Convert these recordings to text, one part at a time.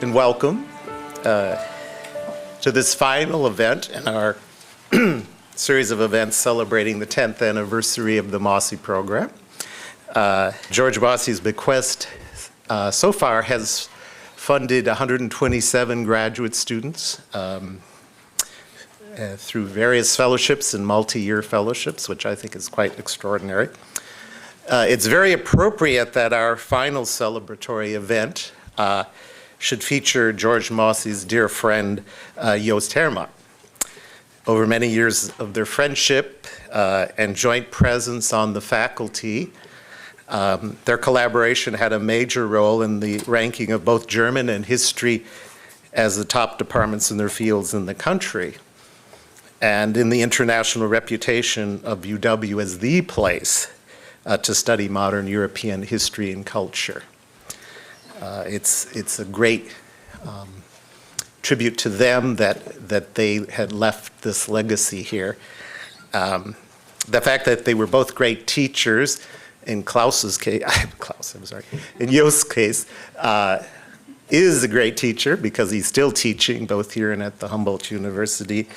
and welcome to this final event in our series of events celebrating the 10th anniversary of the Mosse program. George Mosse's bequest so far has funded 127 graduate students through various fellowships and multi-year fellowships, which I think is quite extraordinary. It's very appropriate that our final celebratory event should feature George Mosse's dear friend, Jost Hermand. Over many years of their friendship and joint presence on the faculty, their collaboration had a major role in the ranking of both German and history as the top departments in their fields in the country, and in the international reputation of UW as the place to study modern European history and culture. It's a great tribute to them that they had left this legacy here. The fact that they were both great teachers, in Klaus's case, in Jost's case, is a great teacher because he's still teaching both here and at the Humboldt University.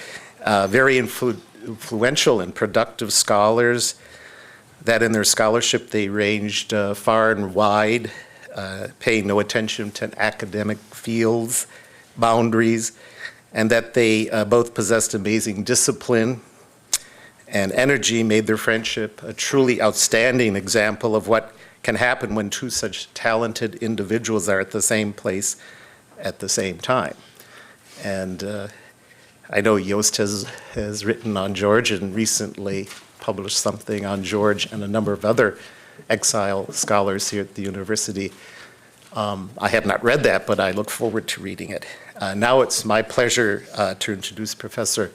Very influential and productive scholars that in their scholarship they ranged far and wide, paying no attention to academic fields, boundaries, and that they both possessed amazing discipline and energy, made their friendship a truly outstanding example of what can happen when two such talented individuals are at the same place at the same time. And I know Jost has written on George and recently published something on George and a number of other exile scholars here at the university. I have not read that, but I look forward to reading it. Now it's my pleasure to introduce Professor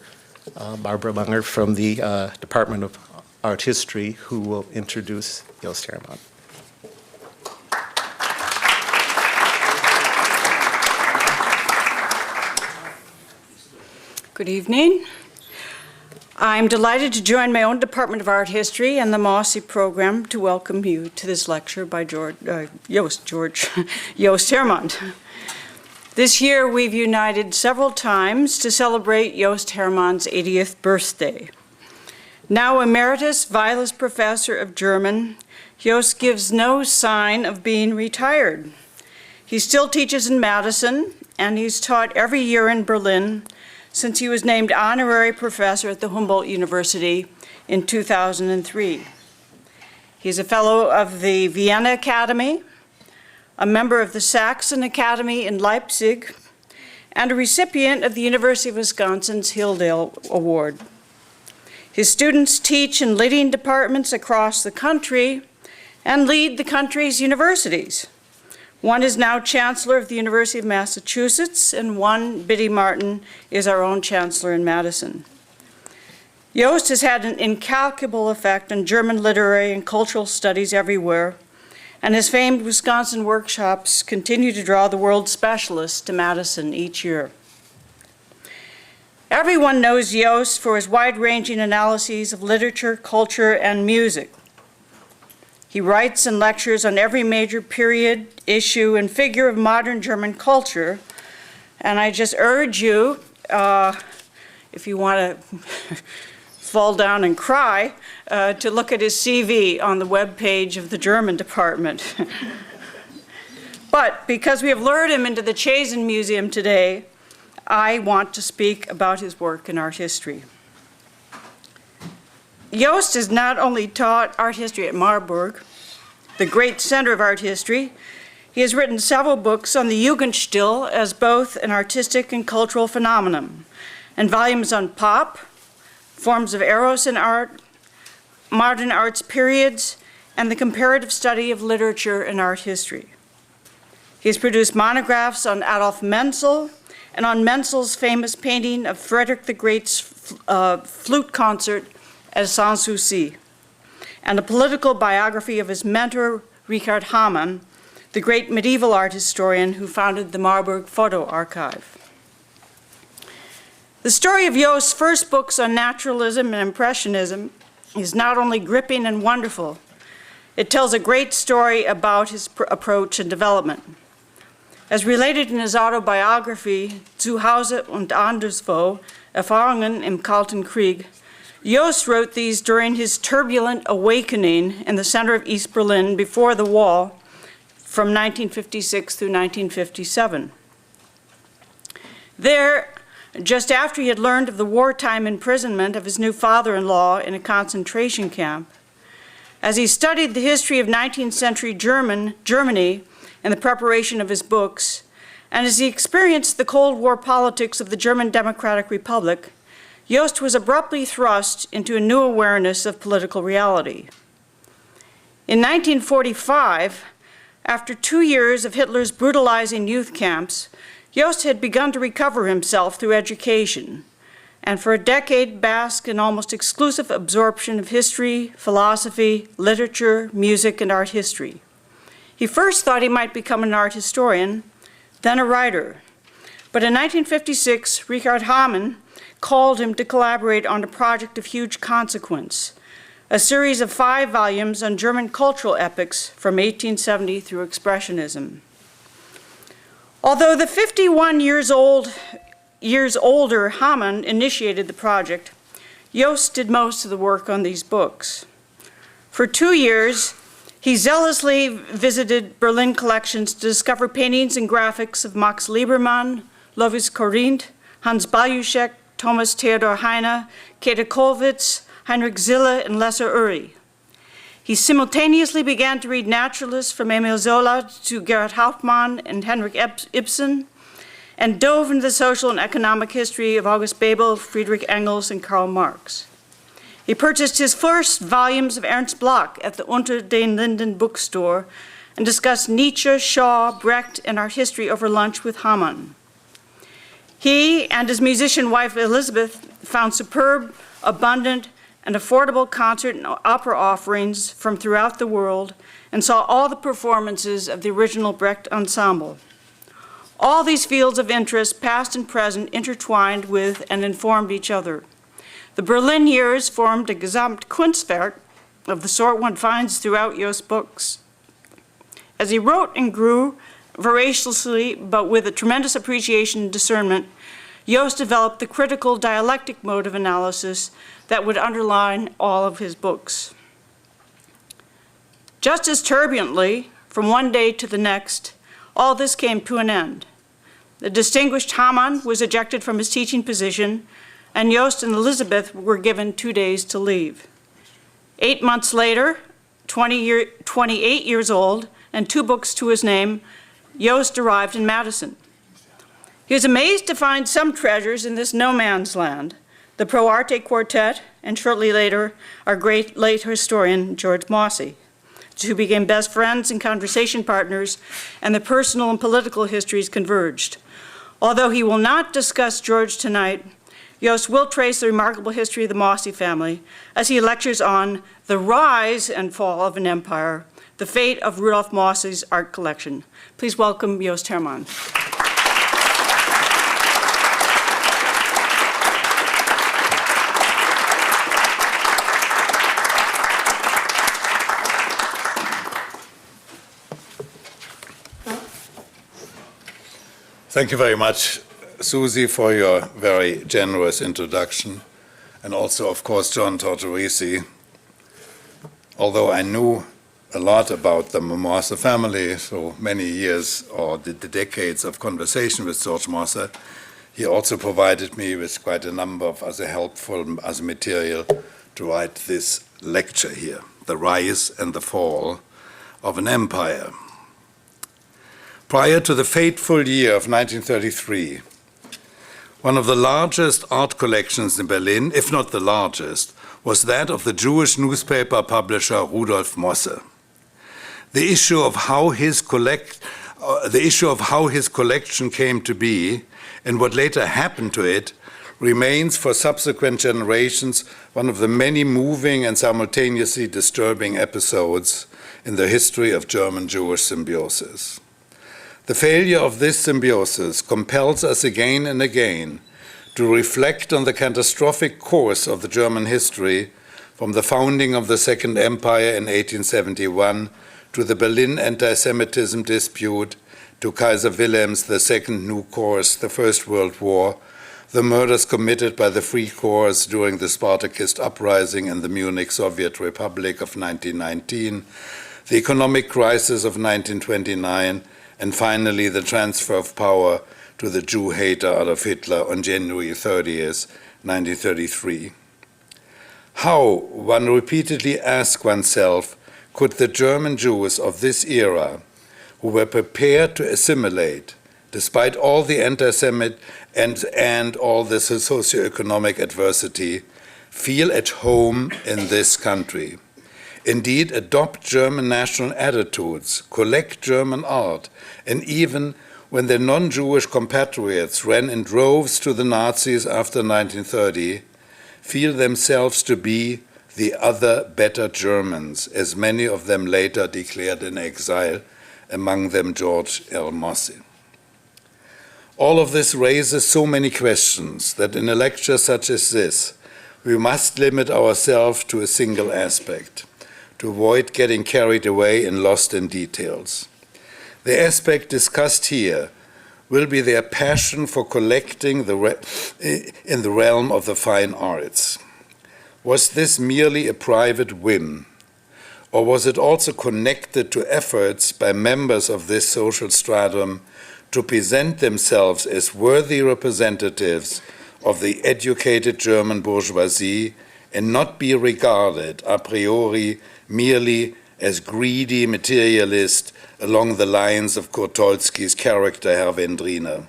Barbara Munger from the Department of Art History, who will introduce Jost Hermand. Good evening. I'm delighted to join my own Department of Art History and the Mosse program to welcome you to this lecture by Jost Hermand. This year we've united several times to celebrate Jost Hermand's 80th birthday. Now Emeritus Vilas Professor of German, Jost gives no sign of being retired. He still teaches in Madison, and he's taught every year in Berlin since he was named honorary professor at the Humboldt University in 2003. He's a fellow of the Vienna Academy, a member of the Saxon Academy in Leipzig, and a recipient of the University of Wisconsin's Hilldale Award. His students teach in leading departments across the country and lead the country's universities. One is now Chancellor of the University of Massachusetts, and one, Biddy Martin, is our own Chancellor in Madison. Jost has had an incalculable effect on German literary and cultural studies everywhere, and his famed Wisconsin workshops continue to draw the world's specialists to Madison each year. Everyone knows Jost for his wide-ranging analyses of literature, culture, and music. He writes and lectures on every major period, issue, and figure of modern German culture. And I just urge you, if you want to fall down and cry, to look at his CV on the webpage of the German department. But because we have lured him into the Chazen Museum today, I want to speak about his work in art history. Jost has not only taught art history at Marburg, the great center of art history, he has written several books on the Jugendstil as both an artistic and cultural phenomenon, and volumes on pop, forms of eros in art, modern arts periods, and the comparative study of literature and art history. He has produced monographs on Adolf Menzel and on Menzel's famous painting of Frederick the Great's flute concert at Sanssouci, and a political biography of his mentor, Richard Hamann, the great medieval art historian who founded the Marburg Photo Archive. The story of Jost's first books on naturalism and impressionism is not only gripping and wonderful, it tells a great story about his approach and development. As related in his autobiography, Zu Hause und Anderswo, Erfahrungen im Kalten Krieg, Jost wrote these during his turbulent awakening in the center of East Berlin before the wall from 1956 through 1957. There, just after he had learned of the wartime imprisonment of his new father-in-law in a concentration camp, as he studied the history of 19th century Germany in the preparation of his books, and as he experienced the Cold War politics of the German Democratic Republic, Jost was abruptly thrust into a new awareness of political reality. In 1945, after 2 years of Hitler's brutalizing youth camps, Jost had begun to recover himself through education, and for a decade basked in almost exclusive absorption of history, philosophy, literature, music, and art history. He first thought he might become an art historian, then a writer. But in 1956, Richard Hamann called him to collaborate on a project of huge consequence, a series of 5 volumes on German cultural epics from 1870 through Expressionism. Although the 51 years older Hamann initiated the project, Jost did most of the work on these books. For 2 years, he zealously visited Berlin collections to discover paintings and graphics of Max Liebermann, Lovis Corinth, Hans Baluschek, Thomas Theodor Heine, Käthe Kollwitz, Heinrich Zille, and Lesser Uri. He simultaneously began to read naturalists from Emil Zola to Gerhard Hauptmann and Henrik Ibsen, and dove into the social and economic history of August Bebel, Friedrich Engels, and Karl Marx. He purchased his first volumes of Ernst Bloch at the Unter den Linden bookstore and discussed Nietzsche, Shaw, Brecht, and art history over lunch with Hamann. He and his musician wife Elizabeth found superb, abundant, and affordable concert and opera offerings from throughout the world and saw all the performances of the original Brecht ensemble. All these fields of interest, past and present, intertwined with and informed each other. The Berlin years formed a Gesamtkunstwerk of the sort one finds throughout Jost's books. As he wrote and grew voraciously, but with a tremendous appreciation and discernment, Jost developed the critical dialectic mode of analysis that would underline all of his books. Just as turbulently, from one day to the next, all this came to an end. The distinguished Hamann was ejected from his teaching position, and Jost and Elizabeth were given 2 days to leave. 8 months later, 28 years old, and 2 books to his name, Jost arrived in Madison. He was amazed to find some treasures in this no man's land, the Pro Arte Quartet, and shortly later, our great late historian, Rudolf Mosse, who became best friends and conversation partners, and the personal and political histories converged. Although he will not discuss George tonight, Jost will trace the remarkable history of the Mosse family as he lectures on the rise and fall of an empire, the fate of Rudolf Mosse's art collection. Please welcome Jost Hermand. Thank you very much, Susie, for your very generous introduction, and also, of course, John Tortorisi. Although I knew a lot about the Mosse family, so many years or the decades of conversation with George Mosse, he also provided me with quite a number of other helpful as material to write this lecture here, The Rise and the Fall of an Empire. Prior to the fateful year of 1933, one of the largest art collections in Berlin, if not the largest, was that of the Jewish newspaper publisher Rudolf Mosse. The issue of how his collection came to be and what later happened to it remains for subsequent generations one of the many moving and simultaneously disturbing episodes in the history of German-Jewish symbiosis. The failure of this symbiosis compels us again and again to reflect on the catastrophic course of the German history from the founding of the Second Empire in 1871 to the Berlin anti-Semitism dispute, to Kaiser Wilhelm's II New Course, the First World War, the murders committed by the Free Corps during the Spartacist uprising in the Munich Soviet Republic of 1919, the economic crisis of 1929, and finally the transfer of power to the Jew hater Adolf Hitler on January 30th, 1933. How, one repeatedly asks oneself, could the German Jews of this era, who were prepared to assimilate, despite all the anti-Semitic and all the socioeconomic adversity, feel at home in this country? Indeed, adopt German national attitudes, collect German art, and even when their non-Jewish compatriots ran in droves to the Nazis after 1930, feel themselves to be the other better Germans, as many of them later declared in exile, among them Jost Hermand. All of this raises so many questions that in a lecture such as this, we must limit ourselves to a single aspect, to avoid getting carried away and lost in details. The aspect discussed here will be their passion for collecting in the realm of the fine arts. Was this merely a private whim, or was it also connected to efforts by members of this social stratum to present themselves as worthy representatives of the educated German bourgeoisie and not be regarded a priori merely as greedy materialists along the lines of Kurtolski's character Herr Wendriner?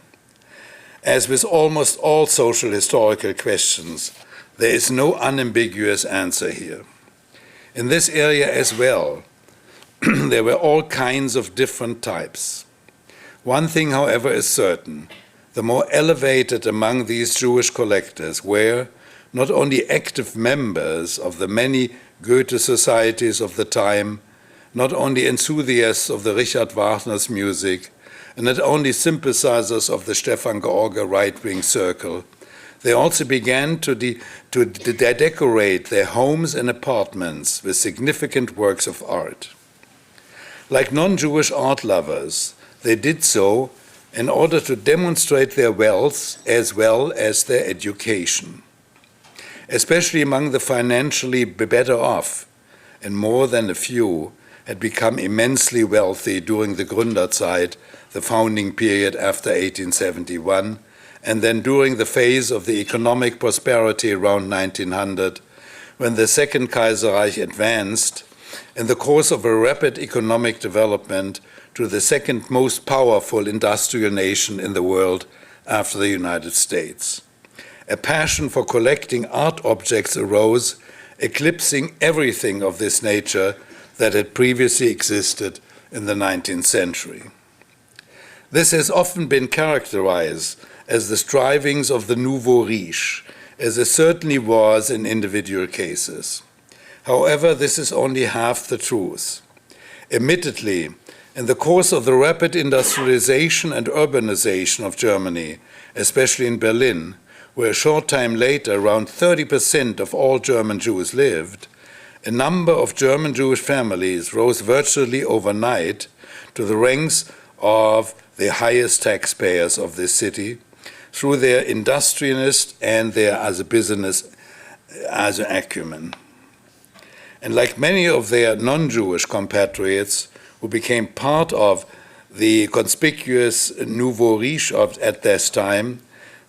As with almost all social historical questions, there is no unambiguous answer here. In this area as well, there were all kinds of different types. One thing, however, is certain. The more elevated among these Jewish collectors were not only active members of the many Goethe societies of the time, not only enthusiasts of the Richard Wagner's music, and not only sympathizers of the Stefan George right-wing circle, they also began to decorate their homes and apartments with significant works of art. Like non-Jewish art lovers, they did so in order to demonstrate their wealth as well as their education. Especially among the financially better off, and more than a few had become immensely wealthy during the Gründerzeit, the founding period after 1871, and then during the phase of the economic prosperity around 1900, when the Second Kaiserreich advanced, in the course of a rapid economic development, to the second most powerful industrial nation in the world after the United States. A passion for collecting art objects arose, eclipsing everything of this nature that had previously existed in the 19th century. This has often been characterized as the strivings of the nouveau riche, as it certainly was in individual cases. However, this is only half the truth. Admittedly, in the course of the rapid industrialization and urbanization of Germany, especially in Berlin, where a short time later around 30% of all German Jews lived, a number of German Jewish families rose virtually overnight to the ranks of the highest taxpayers of this city through their industrialist and their as a business as an acumen. And like many of their non-Jewish compatriots who became part of the conspicuous nouveau riche at this time,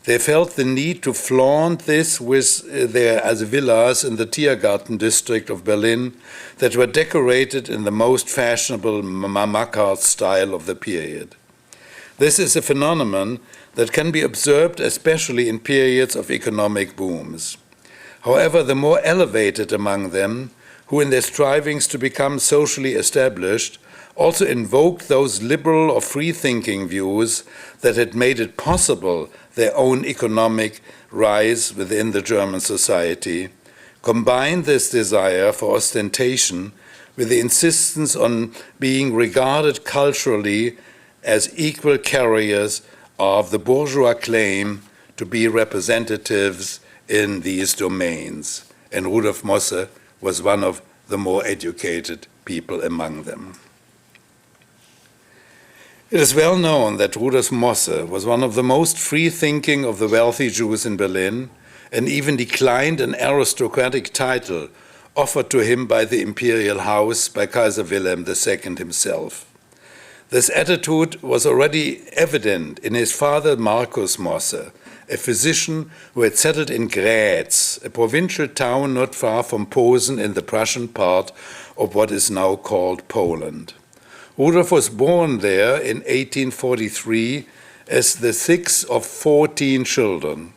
they felt the need to flaunt this with their as villas in the Tiergarten district of Berlin that were decorated in the most fashionable Makart style of the period. This is a phenomenon that can be observed especially in periods of economic booms. However, the more elevated among them, who in their strivings to become socially established, also invoked those liberal or free-thinking views that had made it possible their own economic rise within the German society, combined this desire for ostentation with the insistence on being regarded culturally as equal carriers of the bourgeois claim to be representatives in these domains. And Rudolf Mosse was one of the more educated people among them. It is well known that Rudolf Mosse was one of the most free-thinking of the wealthy Jews in Berlin, and even declined an aristocratic title offered to him by the imperial house by Kaiser Wilhelm II himself. This attitude was already evident in his father Markus Mosse, a physician who had settled in Graz, a provincial town not far from Posen in the Prussian part of what is now called Poland. Rudolf was born there in 1843 as the sixth of 14 children.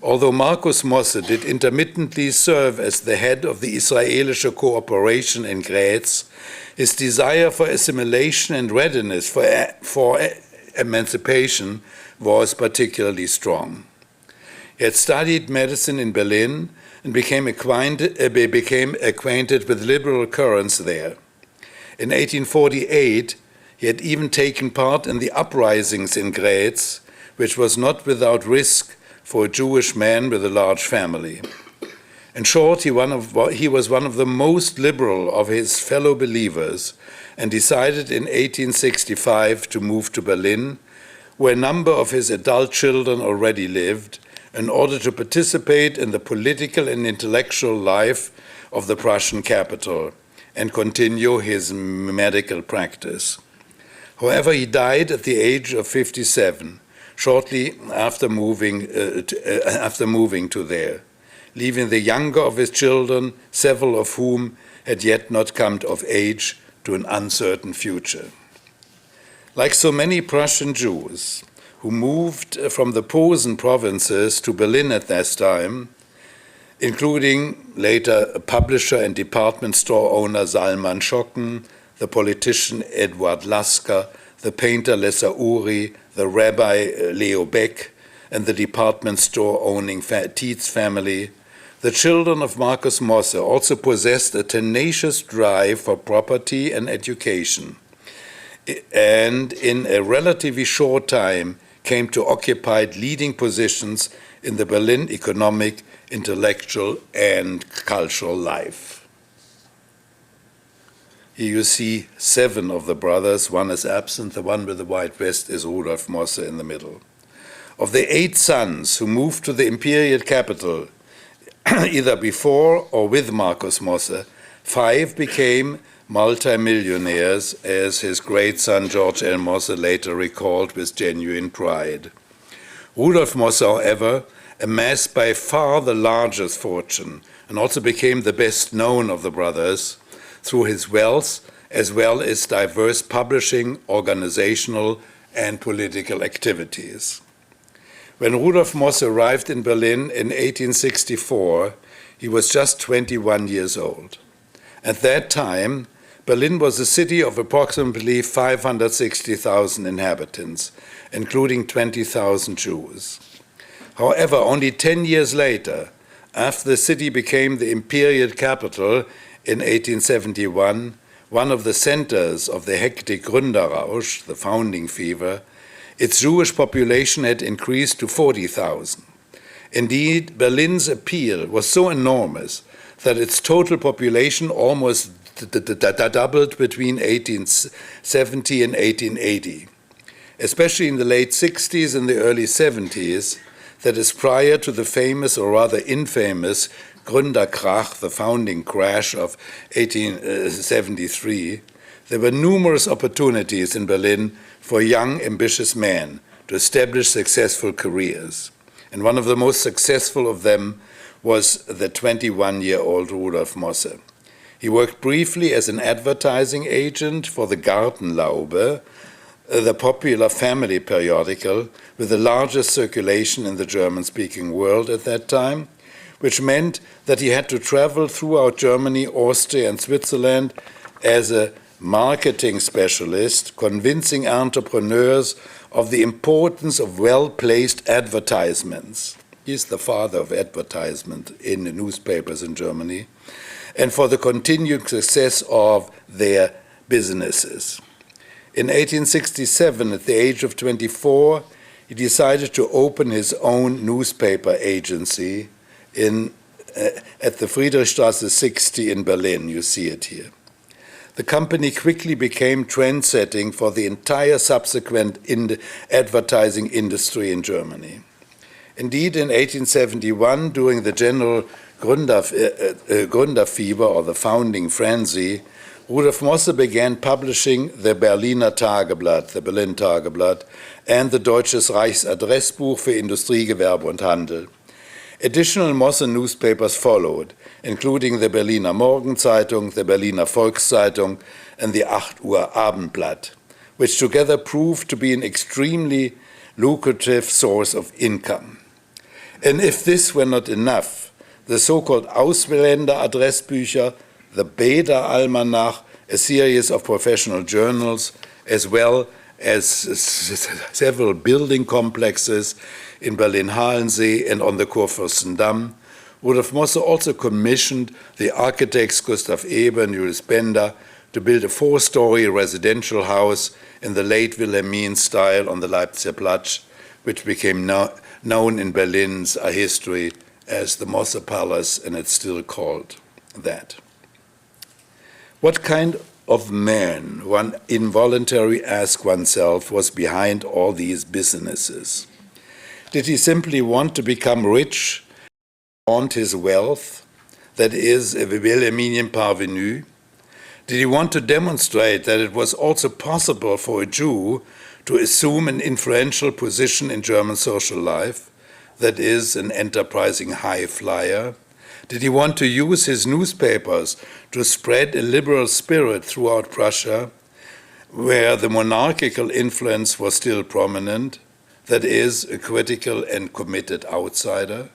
Although Markus Mosse did intermittently serve as the head of the Israelische Cooperation in Graz, his desire for assimilation and readiness for emancipation was particularly strong. He had studied medicine in Berlin and became acquainted with liberal currents there. In 1848, he had even taken part in the uprisings in Graz, which was not without risk for a Jewish man with a large family. In short, he was one of the most liberal of his fellow believers and decided in 1865 to move to Berlin, where a number of his adult children already lived, in order to participate in the political and intellectual life of the Prussian capital and continue his medical practice. However, he died at the age of 57, shortly after moving to there, leaving the younger of his children, several of whom had yet not come of age, to an uncertain future. Like so many Prussian Jews who moved from the Posen provinces to Berlin at that time, including later publisher and department store owner Salman Schocken, the politician Eduard Lasker, the painter Lesser Uri, the rabbi Leo Beck, and the department store owning Tietz family, the children of Markus Mosse also possessed a tenacious drive for property and education, and in a relatively short time came to occupy leading positions in the Berlin economic, intellectual, and cultural life. Here you see 7 of the brothers. One is absent. The one with the white vest is Rudolf Mosse in the middle. Of the 8 sons who moved to the imperial capital, either before or with Markus Mosse, 5 became multimillionaires, as his great son George L. Mosse later recalled with genuine pride. Rudolf Mosse, however, amassed by far the largest fortune and also became the best known of the brothers through his wealth as well as diverse publishing, organizational, and political activities. When Rudolf Mosse arrived in Berlin in 1864, he was just 21 years old. At that time, Berlin was a city of approximately 560,000 inhabitants, including 20,000 Jews. However, only 10 years later, after the city became the imperial capital in 1871, one of the centers of the hectic Gründerrausch, the founding fever, its Jewish population had increased to 40,000. Indeed, Berlin's appeal was so enormous that its total population almost doubled between 1870 and 1880. Especially in the late 60s and the early 70s, that is prior to the famous, or rather infamous, Gründerkrach, the founding crash of 1873, there were numerous opportunities in Berlin for young, ambitious men to establish successful careers. And one of the most successful of them was the 21-year-old Rudolf Mosse. He worked briefly as an advertising agent for the Gartenlaube, the popular family periodical with the largest circulation in the German-speaking world at that time, which meant that he had to travel throughout Germany, Austria, and Switzerland as a marketing specialist, convincing entrepreneurs of the importance of well-placed advertisements. He's the father of advertisement in the newspapers in Germany, and for the continued success of their businesses. In 1867, at the age of 24, he decided to open his own newspaper agency at the Friedrichstraße 60 in Berlin. You see it here. the company quickly became trend-setting for the entire subsequent advertising industry in Germany. Indeed, in 1871, during the general Gründerfieber, or the founding frenzy, Rudolf Mosse began publishing the Berliner Tageblatt, the Berlin Tageblatt, and the Deutsches Reichsadressbuch für Industrie, Gewerbe und Handel. Additional Mosse newspapers followed, including the Berliner Morgenzeitung, the Berliner Volkszeitung, and the 8 Uhr Abendblatt, which together proved to be an extremely lucrative source of income. And if this were not enough, the so-called Ausländer-Adressbücher, the Bäder Almanach, a series of professional journals, as well as several building complexes in Berlin-Halensee and on the Kurfürstendamm, Rudolf Mosse also commissioned the architects Gustav Eber and Julius Bender to build a 4-story residential house in the late Wilhelmine style on the Leipziger Platz, which became known in Berlin's history as the Mosse Palace, and it's still called that. What kind of man, one involuntarily asks oneself, was behind all these businesses? Did he simply want to become rich, flaunt his wealth, that is, a Wilhelminian parvenu? Did he want to demonstrate that it was also possible for a Jew to assume an influential position in German social life, that is, an enterprising high flyer? Did he want to use his newspapers to spread a liberal spirit throughout Prussia, where the monarchical influence was still prominent, that is, a critical and committed outsider?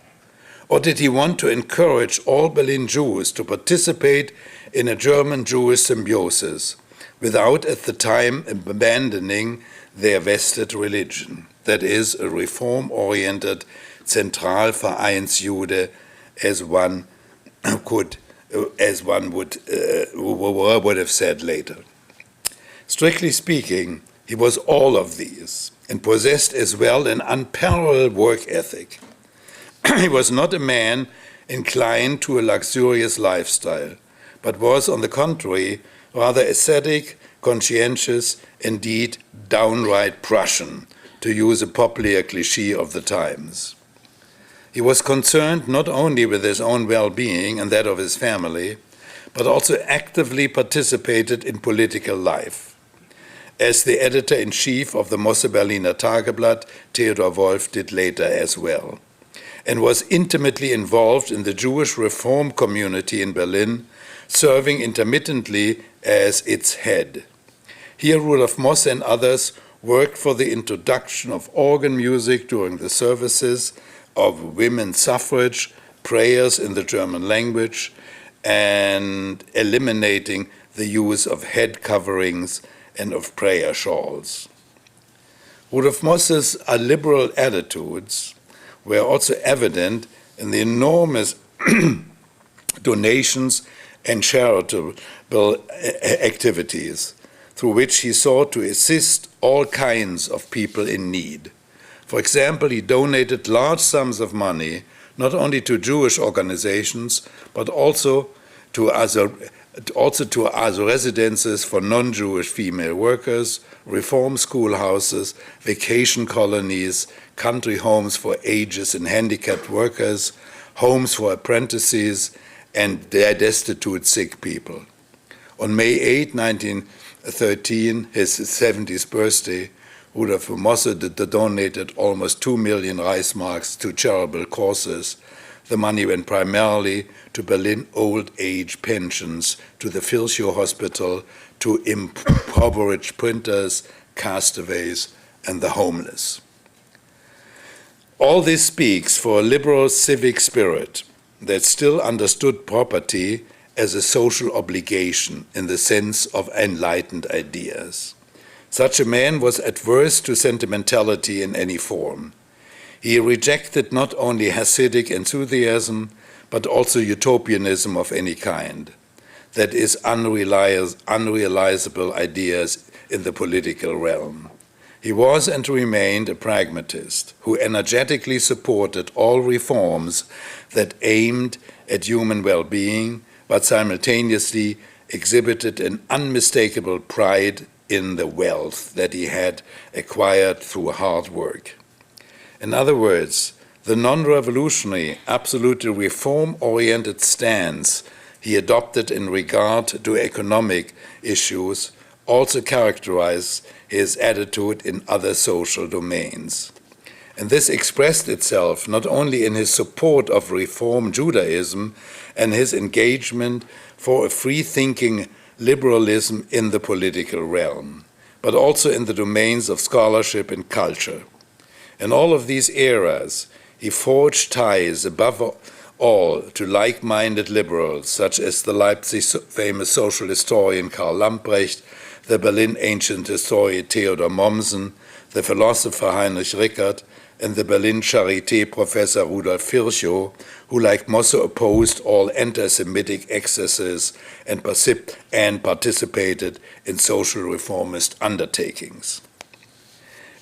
Or did he want to encourage all Berlin Jews to participate in a German-Jewish symbiosis, without at the time abandoning their vested religion, that is, a reform-oriented Zentralvereinsjude, as one would have said later? Strictly speaking, he was all of these, and possessed as well an unparalleled work ethic. He was not a man inclined to a luxurious lifestyle, but was, on the contrary, rather ascetic, conscientious, indeed downright Prussian, to use a popular cliché of the times. He was concerned not only with his own well-being and that of his family, but also actively participated in political life. As the editor-in-chief of the Mosse Berliner Tageblatt, Theodor Wolff, did later as well, and was intimately involved in the Jewish reform community in Berlin, serving intermittently as its head. Here Rudolf Mosse and others worked for the introduction of organ music during the services, of women's suffrage, prayers in the German language, and eliminating the use of head coverings and of prayer shawls. Rudolf Mosse's liberal attitudes were also evident in the enormous donations and charitable activities through which he sought to assist all kinds of people in need. For example, he donated large sums of money not only to Jewish organizations, but also to residences for non-Jewish female workers, reform schoolhouses, vacation colonies, country homes for ages and handicapped workers, homes for apprentices, and destitute sick people. On May 8, 1913, his 70th birthday, Rudolf Mosse donated almost 2 million Reichsmarks to charitable causes. The money went primarily to Berlin old age pensions, to the Filchow Hospital, to impoverished printers, castaways, and the homeless. All this speaks for a liberal civic spirit that still understood property as a social obligation in the sense of enlightened ideas. Such a man was adverse to sentimentality in any form. He rejected not only Hasidic enthusiasm, but also utopianism of any kind, that is, unrealizable ideas in the political realm. He was and remained a pragmatist who energetically supported all reforms that aimed at human well-being, but simultaneously exhibited an unmistakable pride in the wealth that he had acquired through hard work. In other words, the non-revolutionary, absolutely reform-oriented stance he adopted in regard to economic issues also characterized his attitude in other social domains. And this expressed itself not only in his support of Reform Judaism and his engagement for a free-thinking liberalism in the political realm, but also in the domains of scholarship and culture. In all of these eras, he forged ties above all to like-minded liberals, such as the Leipzig famous social historian Karl Lamprecht, the Berlin ancient historian Theodor Mommsen, the philosopher Heinrich Rickert, and the Berlin Charité professor Rudolf Virchow, who, like Mosse, opposed all anti-Semitic excesses and participated in social reformist undertakings.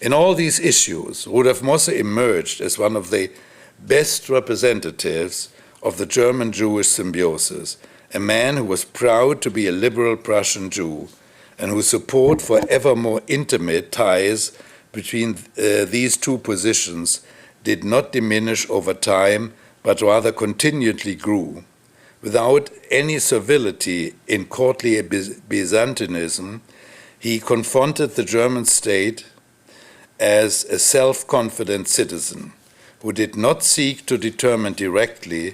In all these issues, Rudolf Mosse emerged as one of the best representatives of the German-Jewish symbiosis, a man who was proud to be a liberal Prussian Jew, and whose support for ever more intimate ties between these two positions did not diminish over time, but rather continually grew. Without any servility in courtly Byzantinism, he confronted the German state as a self-confident citizen who did not seek to determine directly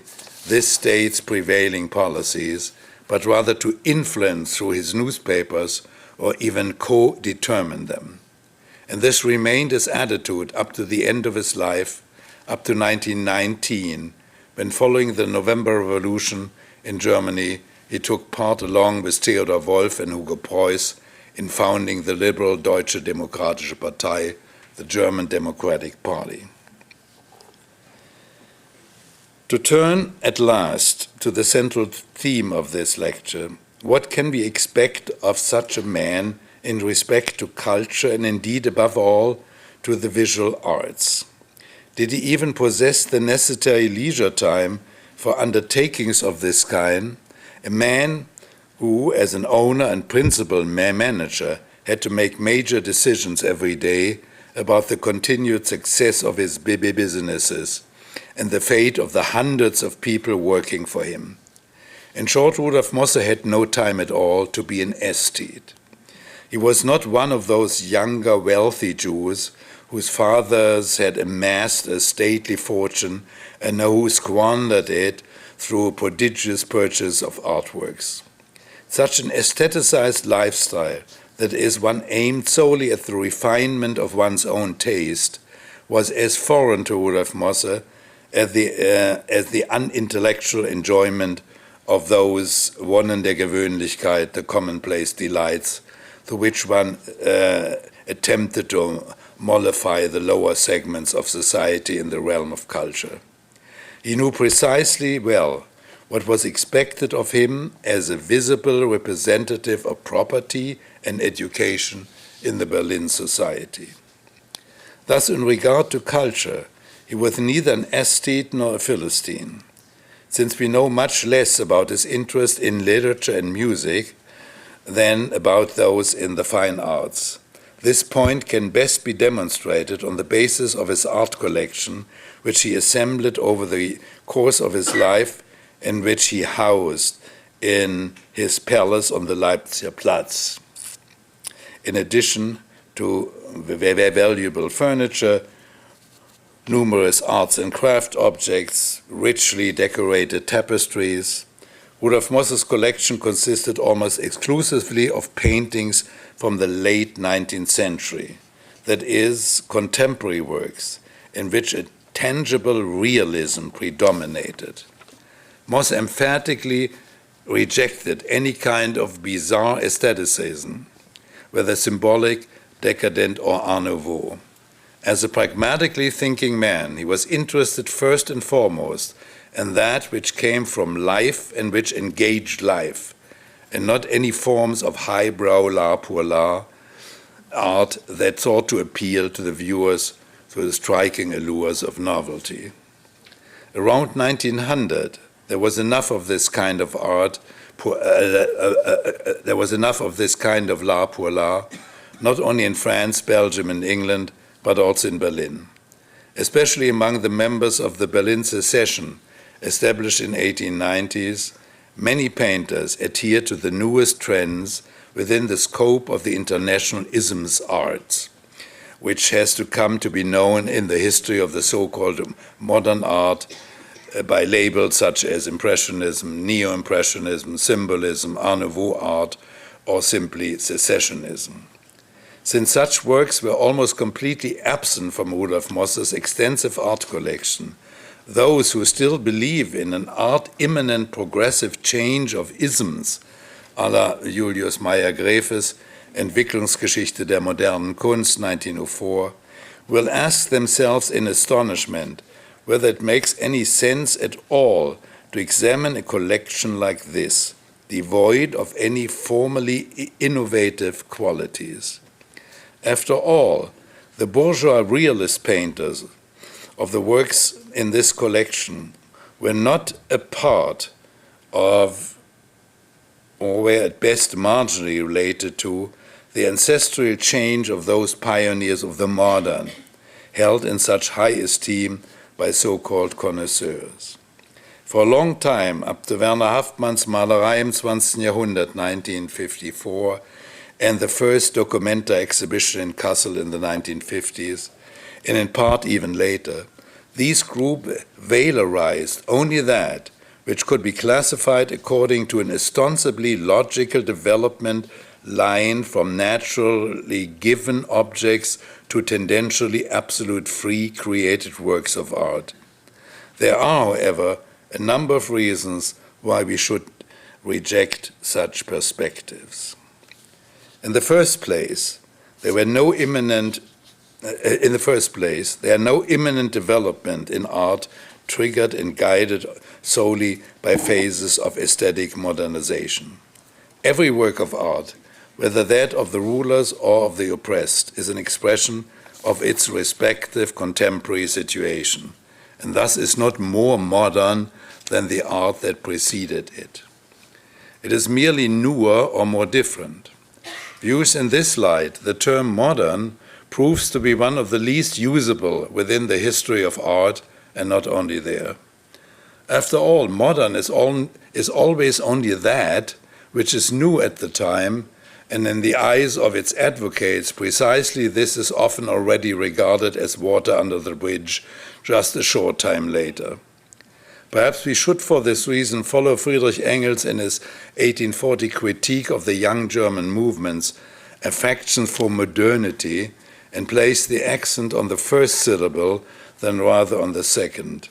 this state's prevailing policies, but rather to influence through his newspapers or even co-determine them. And this remained his attitude up to the end of his life, up to 1919, when, following the November Revolution in Germany, he took part, along with Theodor Wolff and Hugo Preuss, in founding the liberal Deutsche Demokratische Partei, the German Democratic Party. To turn at last to the central theme of this lecture, what can we expect of such a man in respect to culture and indeed, above all, to the visual arts? Did he even possess the necessary leisure time for undertakings of this kind? A man who, as an owner and principal manager, had to make major decisions every day about the continued success of his businesses and the fate of the hundreds of people working for him. In short, Rudolf Mosse had no time at all to be an aesthete. He was not one of those younger, wealthy Jews whose fathers had amassed a stately fortune and who squandered it through a prodigious purchase of artworks. Such an aestheticized lifestyle, that is, one aimed solely at the refinement of one's own taste, was as foreign to Rudolf Mosse as the unintellectual enjoyment of those Wonnen der Gewöhnlichkeit, the commonplace delights, through which one attempted to mollify the lower segments of society in the realm of culture. He knew precisely well what was expected of him as a visible representative of property and education in the Berlin society. Thus, in regard to culture, he was neither an aesthete nor a Philistine. Since we know much less about his interest in literature and music than about those in the fine arts, this point can best be demonstrated on the basis of his art collection, which he assembled over the course of his life and which he housed in his palace on the Leipziger Platz. In addition to very valuable furniture, numerous arts and craft objects, richly decorated tapestries, Rudolf Mosse's collection consisted almost exclusively of paintings from the late 19th century, that is, contemporary works, in which a tangible realism predominated. Mosse emphatically rejected any kind of bizarre aestheticism, whether symbolic, decadent, or Art Nouveau. As a pragmatically thinking man, he was interested first and foremost in that which came from life and which engaged life, and not any forms of highbrow l'art pour l'art art that sought to appeal to the viewers through the striking allures of novelty. Around 1900, there was enough of this kind of art there was enough of this kind of l'art pour l'art, not only in France, Belgium, and England, but also in Berlin. Especially among the members of the Berlin Secession, established in 1890s, many painters adhere to the newest trends within the scope of the international isms arts, which has to come to be known in the history of the so-called modern art by labels such as Impressionism, Neo-Impressionism, Symbolism, Art Nouveau art, or simply Secessionism. Since such works were almost completely absent from Rudolf Mosse's extensive art collection, those who still believe in an art-immanent progressive change of isms, à la Julius Meyer-Grefes Entwicklungsgeschichte der modernen Kunst 1904, will ask themselves in astonishment whether it makes any sense at all to examine a collection like this, devoid of any formally innovative qualities. After all, the bourgeois realist painters of the works in this collection were not a part of, or were at best marginally related to, the ancestral change of those pioneers of the modern, held in such high esteem by so-called connoisseurs. For a long time, up to Werner Haftmann's Malerei im 20. Jahrhundert, 1954, and the first Documenta exhibition in Kassel in the 1950s, and in part even later, these groups valorized only that which could be classified according to an ostensibly logical development line from naturally given objects to tendentially absolute free created works of art. There are, however, a number of reasons why we should reject such perspectives. In the first place, there are no imminent development in art triggered and guided solely by phases of aesthetic modernization. Every work of art, whether that of the rulers or of the oppressed, is an expression of its respective contemporary situation, and thus is not more modern than the art that preceded it. It is merely newer or more different. Used in this light, the term modern proves to be one of the least usable within the history of art, and not only there. After all, modern is always only that which is new at the time, and in the eyes of its advocates, precisely this is often already regarded as water under the bridge just a short time later. Perhaps we should for this reason follow Friedrich Engels in his 1840 critique of the young German movements, Affection for Modernity, and place the accent on the first syllable than rather on the second,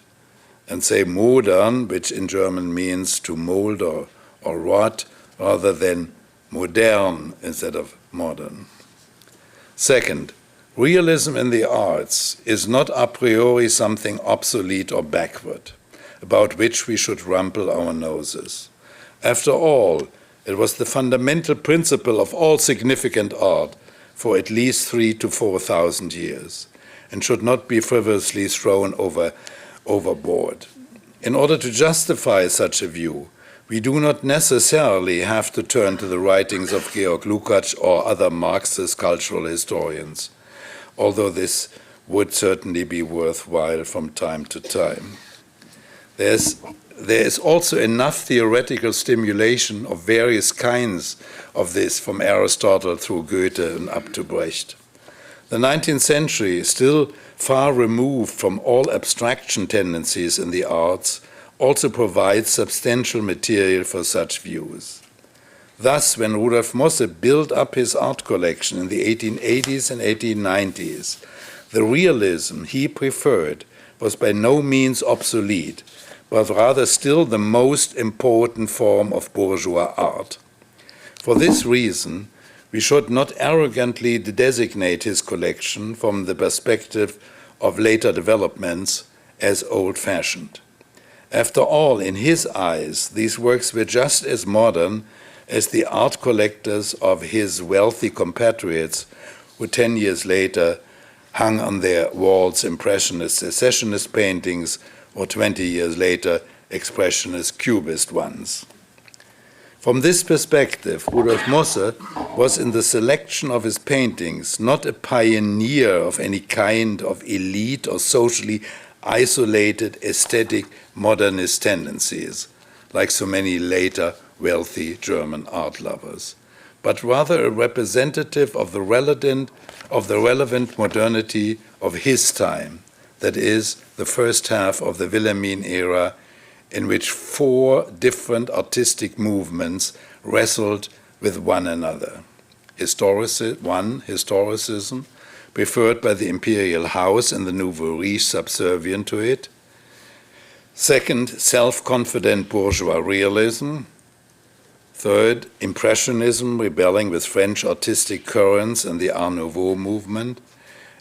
and say modern, which in German means to mold or rot, rather than modern instead of modern. Second, realism in the arts is not a priori something obsolete or backward, about which we should rumple our noses. After all, it was the fundamental principle of all significant art for at least 3,000 to 4,000 years, and should not be frivolously thrown overboard. In order to justify such a view, we do not necessarily have to turn to the writings of Georg Lukács or other Marxist cultural historians, although this would certainly be worthwhile from time to time. There is also enough theoretical stimulation of various kinds of this from Aristotle through Goethe and up to Brecht. The 19th century, still far removed from all abstraction tendencies in the arts, also provides substantial material for such views. Thus, when Rudolf Mosse built up his art collection in the 1880s and 1890s, the realism he preferred was by no means obsolete, but rather still the most important form of bourgeois art. For this reason, we should not arrogantly designate his collection from the perspective of later developments as old-fashioned. After all, in his eyes, these works were just as modern as the art collectors of his wealthy compatriots who 10 years later hung on their walls Impressionist, Secessionist paintings, or 20 years later, Expressionist, Cubist ones. From this perspective, Rudolf Mosse was in the selection of his paintings not a pioneer of any kind of elite or socially isolated aesthetic modernist tendencies, like so many later wealthy German art lovers, but rather a representative of the relevant modernity of his time, that is, the first half of the Wilhelmine era, in which 4 different artistic movements wrestled with one another. Historicism, preferred by the imperial house and the nouveau riche subservient to it. Second, self-confident bourgeois realism. Third, Impressionism, rebelling with French artistic currents and the Art Nouveau movement.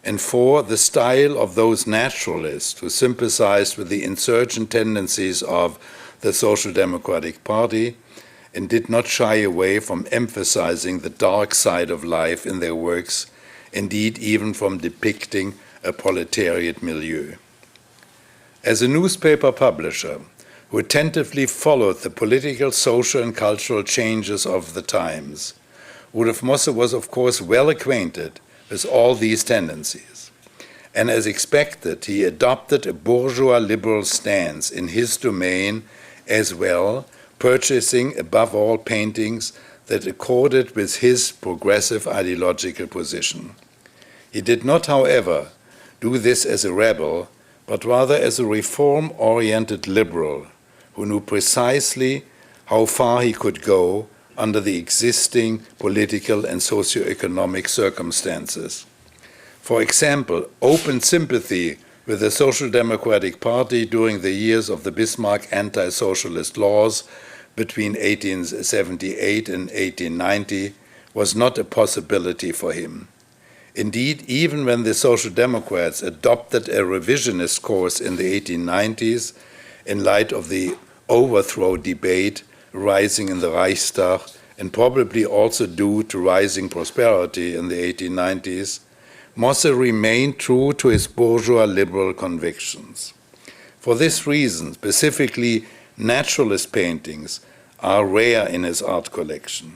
And 4, the style of those naturalists who sympathized with the insurgent tendencies of the Social Democratic Party and did not shy away from emphasizing the dark side of life in their works, indeed even from depicting a proletariat milieu. As a newspaper publisher who attentively followed the political, social, and cultural changes of the times, Rudolf Mosse was, of course, well acquainted with all these tendencies. And as expected, he adopted a bourgeois liberal stance in his domain as well, purchasing above all paintings that accorded with his progressive ideological position. He did not, however, do this as a rebel, but rather as a reform-oriented liberal who knew precisely how far he could go under the existing political and socio-economic circumstances. For example, open sympathy with the Social Democratic Party during the years of the Bismarck anti-socialist laws between 1878 and 1890 was not a possibility for him. Indeed, even when the Social Democrats adopted a revisionist course in the 1890s, in light of the overthrow debate rising in the Reichstag, and probably also due to rising prosperity in the 1890s, Mosse remained true to his bourgeois liberal convictions. For this reason, specifically, naturalist paintings are rare in his art collection.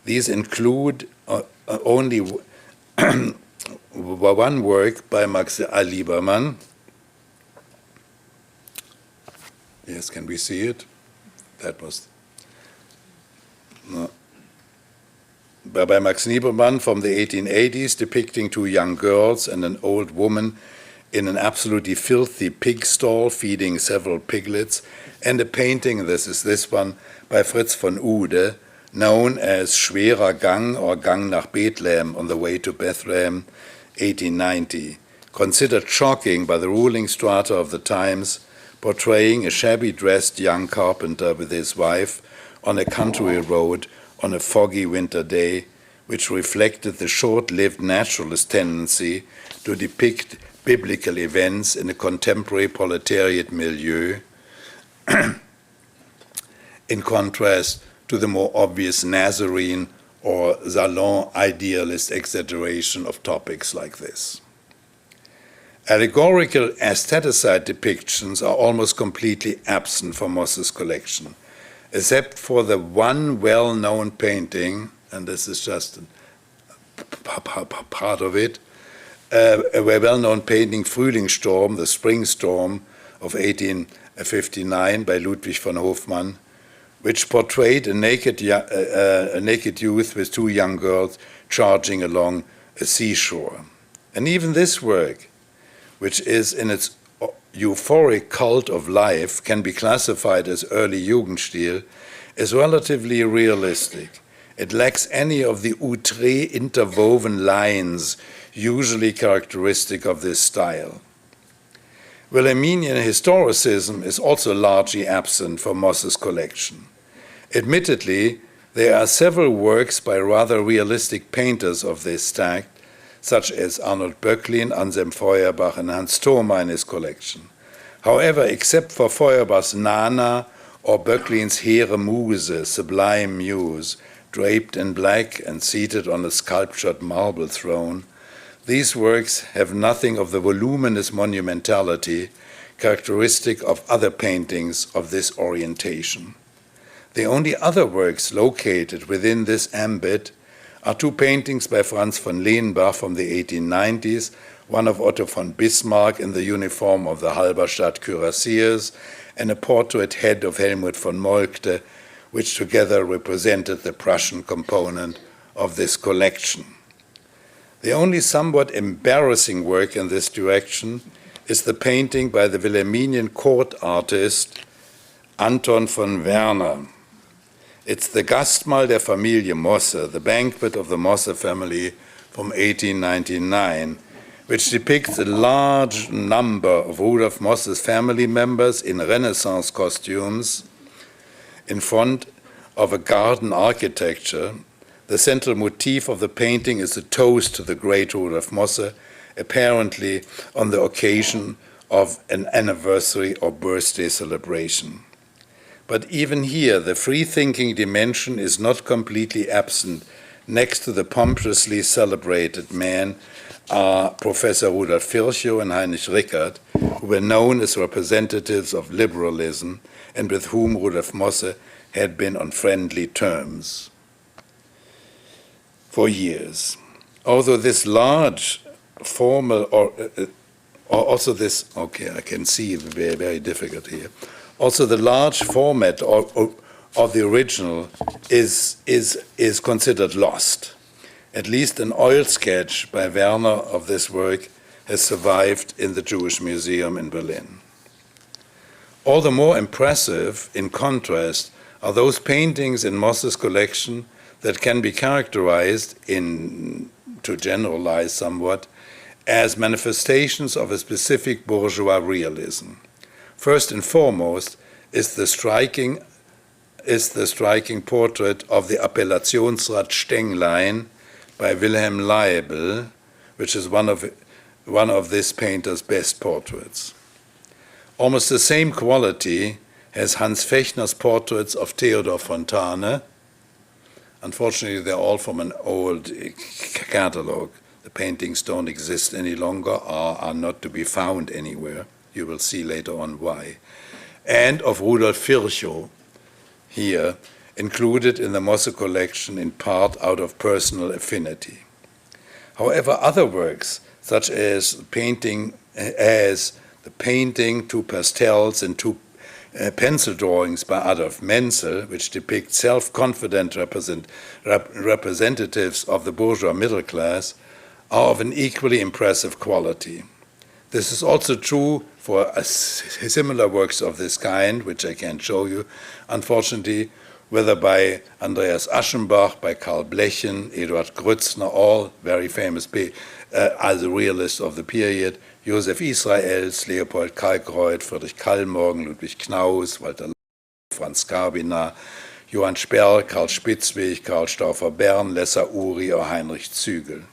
These include only one work by Max Liebermann. Yes, can we see it? That was no. By Max Liebermann from the 1880s, depicting 2 young girls and an old woman in an absolutely filthy pig stall feeding several piglets, and a painting, this is this one, by Fritz von Uhde, known as Schwerer Gang or Gang nach Bethlehem, on the way to Bethlehem, 1890, considered shocking by the ruling strata of the times, portraying a shabby-dressed young carpenter with his wife on a country road on a foggy winter day, which reflected the short-lived naturalist tendency to depict biblical events in a contemporary proletariat milieu, in contrast to the more obvious Nazarene or salon idealist exaggeration of topics like this. Allegorical aestheticide depictions are almost completely absent from Mosse's collection, except for the one well-known painting, and this is just part of it, a well-known painting, Frühlingssturm, the Spring Storm of 1859 by Ludwig von Hofmann, which portrayed a naked youth with 2 young girls charging along a seashore. And even this work, which is in its euphoric cult of life, can be classified as early Jugendstil, is relatively realistic. It lacks any of the outré interwoven lines usually characteristic of this style. Wilhelminian historicism is also largely absent from Mosse's collection. Admittedly, there are several works by rather realistic painters of this type, such as Arnold Böcklin, Anselm Feuerbach, and Hans Thoma in his collection. However, except for Feuerbach's Nana or Böcklin's Hehre Muse, Sublime Muse, draped in black and seated on a sculptured marble throne, these works have nothing of the voluminous monumentality characteristic of other paintings of this orientation. The only other works located within this ambit are two paintings by Franz von Lehenbach from the 1890s, one of Otto von Bismarck in the uniform of the Halberstadt cuirassiers, and a portrait head of Helmut von Moltke, which together represented the Prussian component of this collection. The only somewhat embarrassing work in this direction is the painting by the Wilhelminian court artist Anton von Werner. It's the Gastmahl der Familie Mosse, the banquet of the Mosse family from 1899, which depicts a large number of Rudolf Mosse's family members in Renaissance costumes in front of a garden architecture. The central motif of the painting is a toast to the great Rudolf Mosse, apparently on the occasion of an anniversary or birthday celebration. But even here, the free-thinking dimension is not completely absent. Next to the pompously celebrated men are Professor Rudolf Virchow and Heinrich Rickert, who were known as representatives of liberalism and with whom Rudolf Mosse had been on friendly terms for years. Although this large formal, also this, okay, I can see very, very difficult here. Also, the large format of the original is considered lost. At least an oil sketch by Werner of this work has survived in the Jewish Museum in Berlin. All the more impressive, in contrast, are those paintings in Mosse's collection that can be characterized, to generalize somewhat, as manifestations of a specific bourgeois realism. First and foremost is the striking portrait of the Appellationsrat Stenglein by Wilhelm Leibl, which is one of this painter's best portraits. Almost the same quality has Hans Fechner's portraits of Theodor Fontane. Unfortunately, they're all from an old catalog. The paintings don't exist any longer or are not to be found anywhere. You will see later on why. And of Rudolf Virchow, here, included in the Mosse collection in part out of personal affinity. However, other works, such as the painting, two pastels and two pencil drawings by Adolf Menzel, which depict self-confident representatives of the bourgeois middle class, are of an equally impressive quality. This is also true for similar works of this kind, which I can't show you, unfortunately, whether by Andreas Aschenbach, by Karl Blechen, Eduard Grützner, all very famous as a realist of the period, Josef Israels, Leopold Kalkreuth, Friedrich Kallmorgen, Ludwig Knaus, Walter Franz Karbina, Johann Sperl, Karl Spitzweg, Karl Stauffer-Bern, Lessa Uri, or Heinrich Zügel.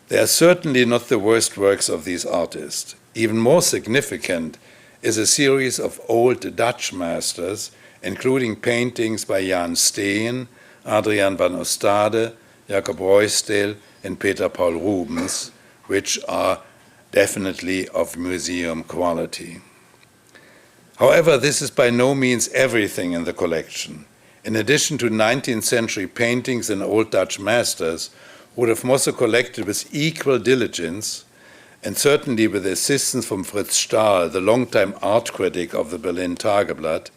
They are certainly not the worst works of these artists. Even more significant is a series of old Dutch masters, including paintings by Jan Steen, Adriaan van Ostade, Jacob Ruysdael, and Peter Paul Rubens, which are definitely of museum quality. However, this is by no means everything in the collection. In addition to 19th century paintings and old Dutch masters, Rudolf Mosse collected with equal diligence, and certainly with the assistance from Fritz Stahl, the longtime art critic of the Berlin Tageblatt,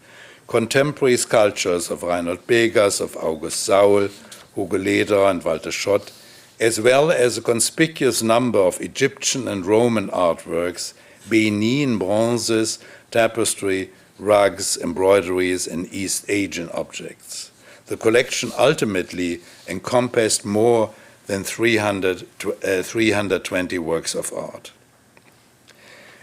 contemporary sculptures of Reinhold Begas, of August Saul, Hugo Lederer, and Walter Schott, as well as a conspicuous number of Egyptian and Roman artworks, Benin bronzes, tapestry, rugs, embroideries, and East Asian objects. The collection ultimately encompassed more than 320 works of art.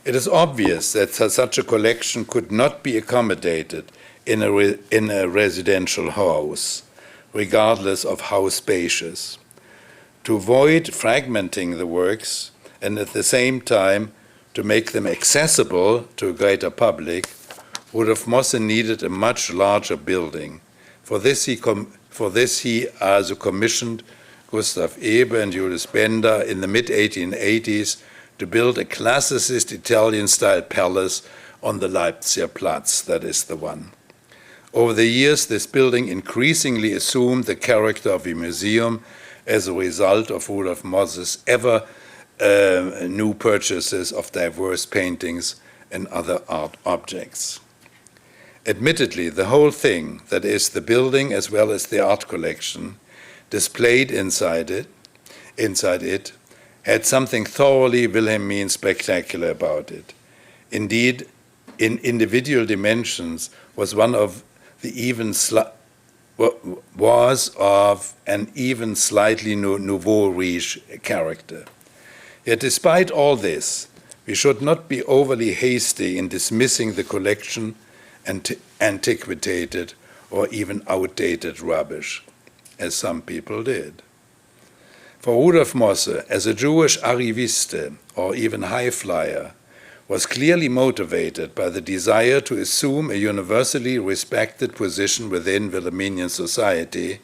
It is obvious that such a collection could not be accommodated in a residential house, regardless of how spacious. To avoid fragmenting the works and at the same time to make them accessible to a greater public, Rudolf Mosse needed a much larger building. For this he also commissioned Gustav Ebe and Julius Bender in the mid-1880s to build a classicist Italian-style palace on the Leipziger Platz, that is the one. Over the years, this building increasingly assumed the character of a museum as a result of Rudolf Mosse's ever new purchases of diverse paintings and other art objects. Admittedly, the whole thing, that is, the building as well as the art collection, displayed inside it, had something thoroughly Wilhelmine spectacular about it. Indeed, in individual dimensions, was of an even slightly nouveau riche character. Yet despite all this, we should not be overly hasty in dismissing the collection and antiquated or even outdated rubbish, as some people did. For Rudolf Mosse, as a Jewish arriviste or even high flyer, was clearly motivated by the desire to assume a universally respected position within Wilhelminian society,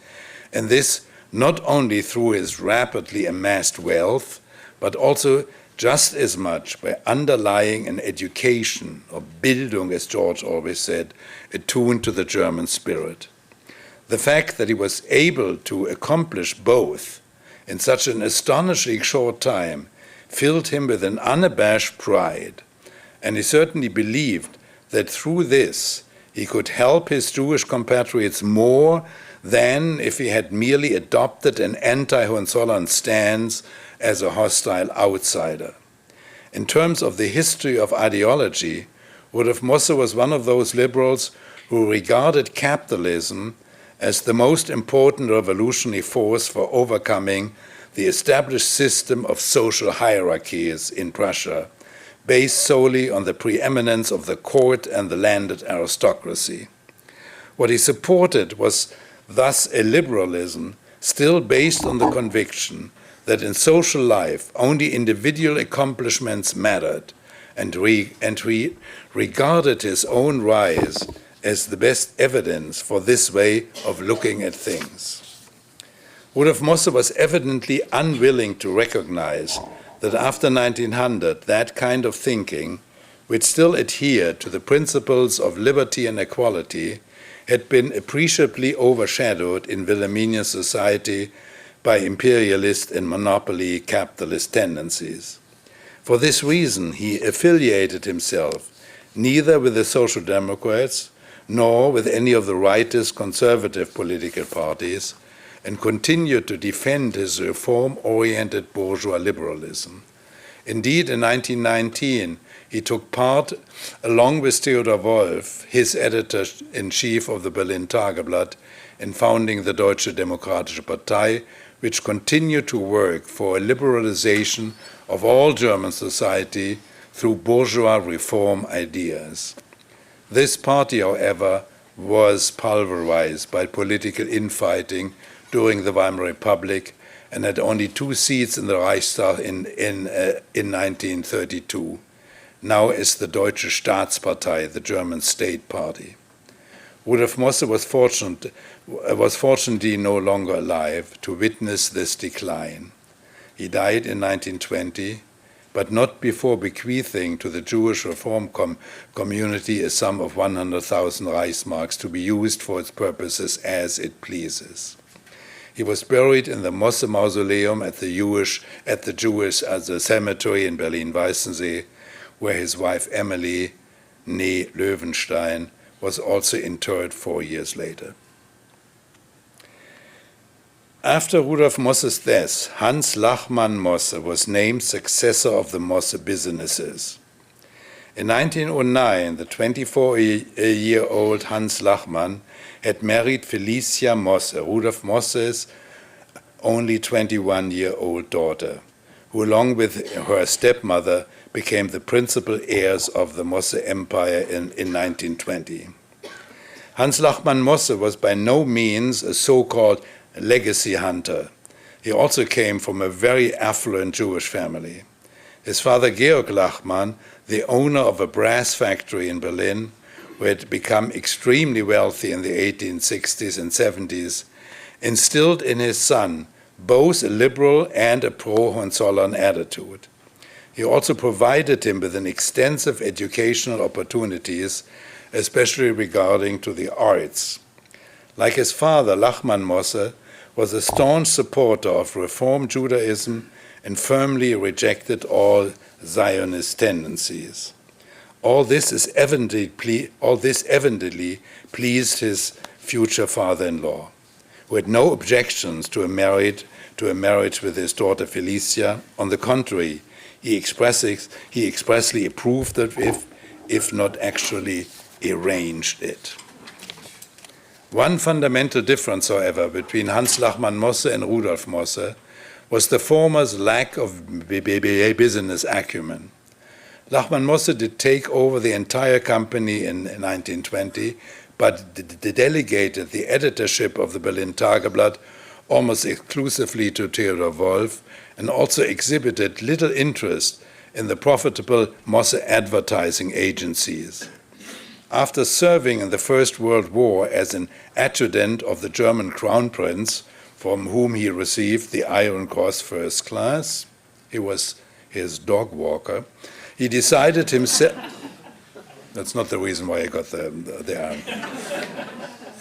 and this not only through his rapidly amassed wealth, but also just as much by underlying an education, or Bildung, as George always said, attuned to the German spirit. The fact that he was able to accomplish both in such an astonishingly short time filled him with an unabashed pride, and he certainly believed that through this he could help his Jewish compatriots more than if he had merely adopted an anti-Hohenzollern stance as a hostile outsider. In terms of the history of ideology, Rudolf Mosse was one of those liberals who regarded capitalism as the most important revolutionary force for overcoming the established system of social hierarchies in Prussia, based solely on the preeminence of the court and the landed aristocracy. What he supported was thus a liberalism still based on the conviction that in social life only individual accomplishments mattered, and he regarded his own rise as the best evidence for this way of looking at things. Rudolf Mosse was evidently unwilling to recognize that after 1900, that kind of thinking, which still adhered to the principles of liberty and equality, had been appreciably overshadowed in Wilhelminian society by imperialist and monopoly capitalist tendencies. For this reason, he affiliated himself neither with the Social Democrats nor with any of the rightist conservative political parties, and continued to defend his reform-oriented bourgeois liberalism. Indeed, in 1919, he took part, along with Theodor Wolff, his editor-in-chief of the Berlin Tageblatt, in founding the Deutsche Demokratische Partei, which continued to work for a liberalization of all German society through bourgeois reform ideas. This party, however, was pulverized by political infighting during the Weimar Republic and had only 2 seats in the Reichstag in 1932, now as the Deutsche Staatspartei, the German state party. Rudolf Mosse was fortunately no longer alive to witness this decline. He died in 1920, but not before bequeathing to the Jewish reform community a sum of 100,000 Reichsmarks to be used for its purposes as it pleases. He was buried in the Mosse Mausoleum at the Jewish cemetery in Berlin-Weißensee, where his wife Emily, née Löwenstein, was also interred 4 years later. After Rudolf Mosse's death, Hans Lachmann Mosse was named successor of the Mosse businesses. In 1909, the 24-year-old Hans Lachmann had married Felicia Mosse, Rudolf Mosse's only 21-year-old daughter, who along with her stepmother became the principal heirs of the Mosse Empire in 1920. Hans Lachmann Mosse was by no means a so-called legacy hunter. He also came from a very affluent Jewish family. His father Georg Lachmann, the owner of a brass factory in Berlin, who had become extremely wealthy in the 1860s and 70s, instilled in his son both a liberal and a pro-Hohenzollern attitude. He also provided him with an extensive educational opportunities especially regarding to the arts. Like his father, Lachmann Mosse was a staunch supporter of Reform Judaism and firmly rejected all Zionist tendencies. All this evidently pleased his future father-in-law, who had no objections to a marriage with his daughter Felicia. On the contrary, he expressly approved of it, if not actually arranged it. One fundamental difference, however, between Hans Lachmann Mosse and Rudolf Mosse was the former's lack of business acumen. Lachmann Mosse did take over the entire company in 1920, but delegated the editorship of the Berlin Tageblatt almost exclusively to Theodor Wolff, and also exhibited little interest in the profitable Mosse advertising agencies. After serving in the First World War as an adjutant of the German Crown Prince, from whom he received the Iron Cross First Class, he was his dog walker, he decided himself, that's not the reason why he got the iron.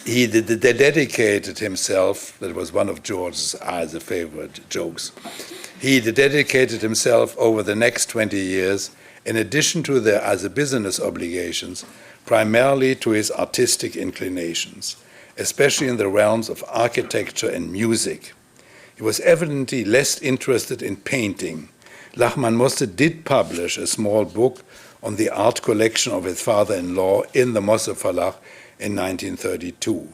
He dedicated himself, that was one of George's favorite jokes, he dedicated himself over the next 20 years, in addition to the business obligations, primarily to his artistic inclinations, especially in the realms of architecture and music. He was evidently less interested in painting. Lachmann Mosse did publish a small book on the art collection of his father-in-law in the Mosse Verlag in 1932,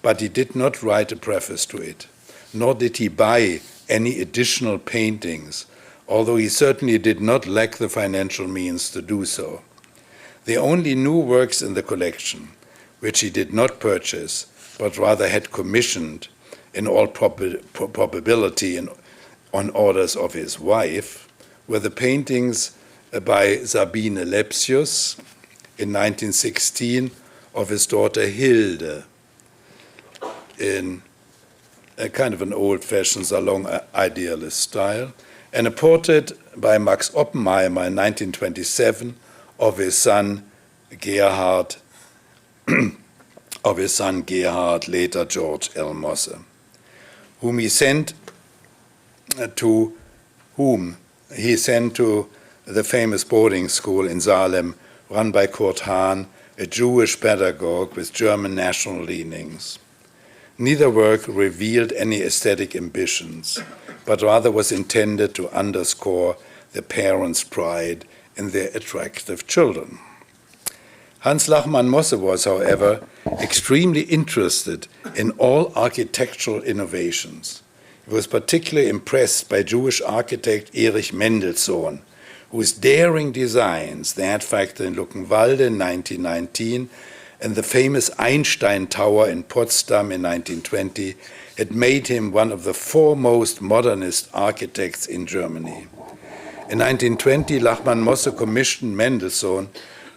but he did not write a preface to it, nor did he buy any additional paintings, although he certainly did not lack the financial means to do so. The only new works in the collection, which he did not purchase, but rather had commissioned, in all probability on orders of his wife, were the paintings by Sabine Lepsius in 1916 of his daughter Hilde in a kind of an old-fashioned salon idealist style, and a portrait by Max Oppenheimer in 1927 of his son Gerhard, later George L. Mosse, whom he sent to the famous boarding school in Salem, run by Kurt Hahn, a Jewish pedagogue with German national leanings. Neither work revealed any aesthetic ambitions, but rather was intended to underscore the parents' pride in their attractive children. Hans Lachmann Mosse was, however, extremely interested in all architectural innovations. He was particularly impressed by Jewish architect Erich Mendelssohn, whose daring designs, the Head Factory in Luckenwalde in 1919 and the famous Einstein Tower in Potsdam in 1920, had made him one of the foremost modernist architects in Germany. In 1920, Lachmann Mosse commissioned Mendelssohn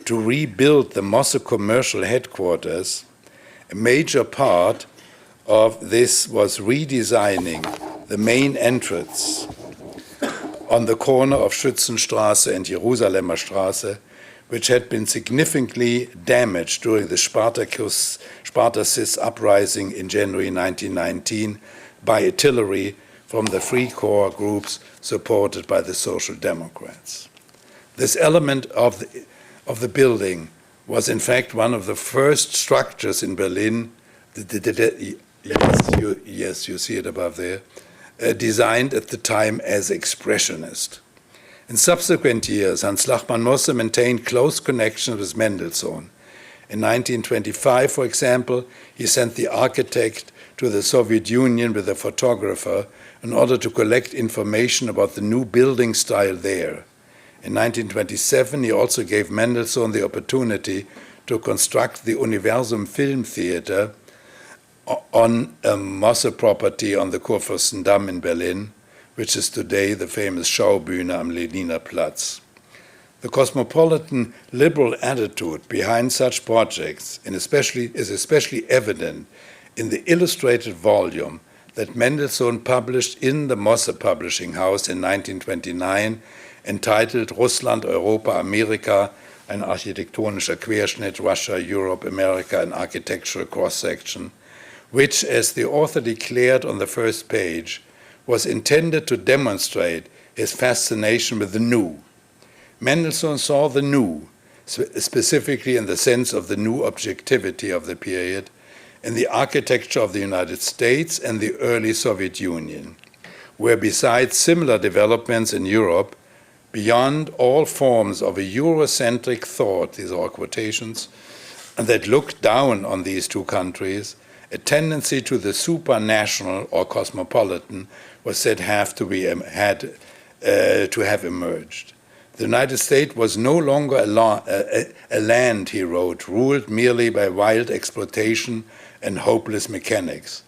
to rebuild the Mosse commercial headquarters. A major part of this was redesigning the main entrance on the corner of Schützenstraße and Jerusalemer Straße, which had been significantly damaged during the Spartacist uprising in January 1919 by artillery from the Free Corps groups supported by the Social Democrats. This element of the building was in fact one of the first structures in Berlin, yes, you see it above there, designed at the time as expressionist. In subsequent years, Hans Lachmann Mosse maintained close connections with Mendelssohn. In 1925, for example, he sent the architect to the Soviet Union with a photographer in order to collect information about the new building style there. In 1927, he also gave Mendelssohn the opportunity to construct the Universum Film Theater on a Mosse property on the Kurfürstendamm in Berlin, which is today the famous Schaubühne am Leniner Platz. The cosmopolitan liberal attitude behind such projects is especially evident in the illustrated volume that Mendelssohn published in the Mosse Publishing House in 1929, entitled Russland, Europa, Amerika, ein architektonischer Querschnitt, Russia, Europe, America, an architectural cross-section, which, as the author declared on the first page, was intended to demonstrate his fascination with the new. Mendelssohn saw the new, specifically in the sense of the new objectivity of the period, in the architecture of the United States and the early Soviet Union, where besides similar developments in Europe, beyond all forms of a Eurocentric thought, these are quotations, that looked down on these two countries, a tendency to the supranational or cosmopolitan was said to have emerged. The United States was no longer a land, he wrote, ruled merely by wild exploitation and hopeless mechanics.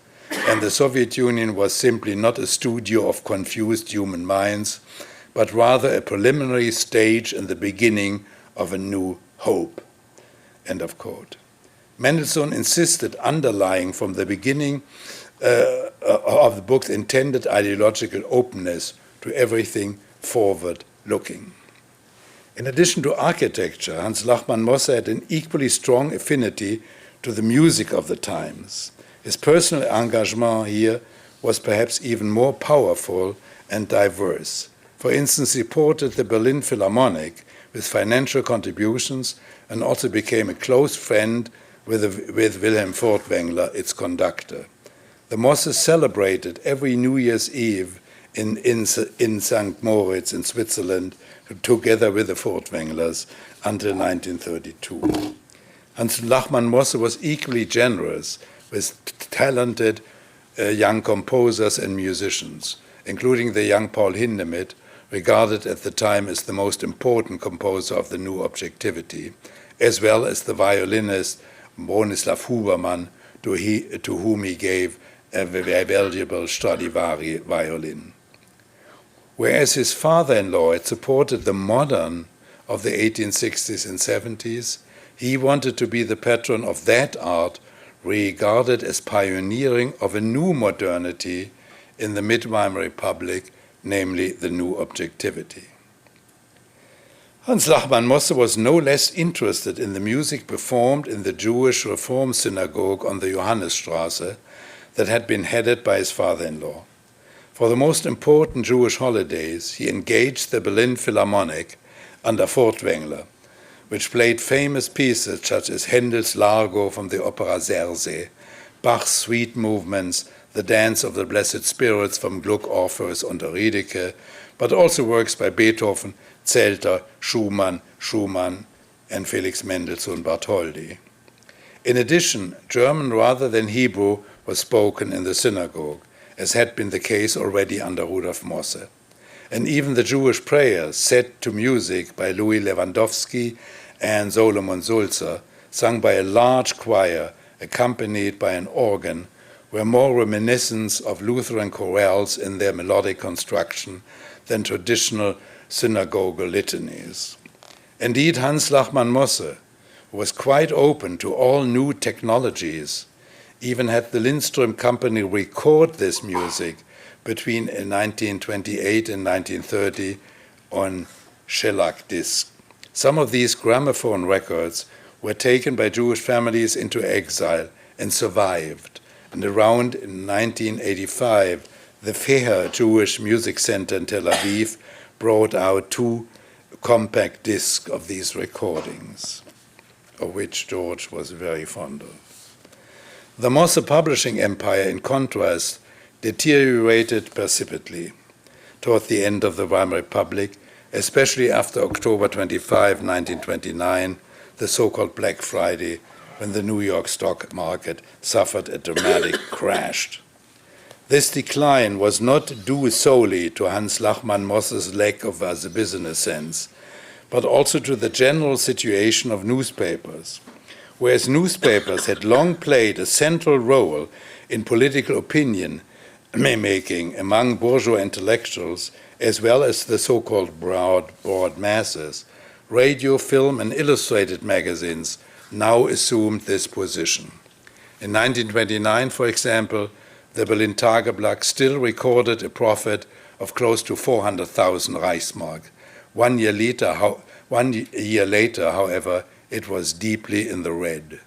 And the Soviet Union was simply not a studio of confused human minds, but rather a preliminary stage in the beginning of a new hope. End of quote. Mendelssohn insisted underlying from the beginning of the book's intended ideological openness to everything forward-looking. In addition to architecture, Hans Lachmann Mosse had an equally strong affinity to the music of the times. His personal engagement here was perhaps even more powerful and diverse. For instance, he supported the Berlin Philharmonic with financial contributions and also became a close friend with Wilhelm Furtwängler, its conductor. The Mosses celebrated every New Year's Eve in St. Moritz in Switzerland, together with the Furtwänglers, until 1932. Hans Lachmann Mosse was equally generous with talented young composers and musicians, including the young Paul Hindemith, regarded at the time as the most important composer of the new objectivity, as well as the violinist Bronislaw Hubermann, to whom he gave a very valuable Stradivari violin. Whereas his father-in-law had supported the modern of the 1860s and 70s, he wanted to be the patron of that art regarded as pioneering of a new modernity in the mid-Weimar Republic, namely the new objectivity. Hans Lachmann Mosse was no less interested in the music performed in the Jewish Reform Synagogue on the Johannesstrasse that had been headed by his father-in-law. For the most important Jewish holidays, he engaged the Berlin Philharmonic under Furtwängler, which played famous pieces such as Händel's Largo from the opera Zerzé, Bach's Suite movements, the Dance of the Blessed Spirits from Gluck, Orpheus und Eurydice, but also works by Beethoven, Zelter, Schumann, and Felix Mendelssohn Bartholdy. In addition, German rather than Hebrew was spoken in the synagogue, as had been the case already under Rudolf Mosse. And even the Jewish prayers, set to music by Louis Lewandowski and Solomon Sulzer, sung by a large choir accompanied by an organ, were more reminiscent of Lutheran chorales in their melodic construction than traditional synagogal litanies. Indeed, Hans Lachmann Mosse was quite open to all new technologies, even had the Lindström Company record this music between 1928 and 1930 on shellac disc. Some of these gramophone records were taken by Jewish families into exile and survived. And around 1985, the Feher Jewish Music Center in Tel Aviv brought out 2 compact discs of these recordings, of which George was very fond of. The Mosse publishing empire, in contrast, deteriorated precipitously toward the end of the Weimar Republic, especially after October 25, 1929, the so-called Black Friday, when the New York stock market suffered a dramatic crash. This decline was not due solely to Hans Lachmann Mosse's lack of a business sense, but also to the general situation of newspapers. Whereas newspapers had long played a central role in political opinion making among bourgeois intellectuals, as well as the so-called broad masses, radio, film, and illustrated magazines now assumed this position. In 1929, for example, the Berlin Tageblatt still recorded a profit of close to 400,000 Reichsmark. 1 year later, year later, however, it was deeply in the red.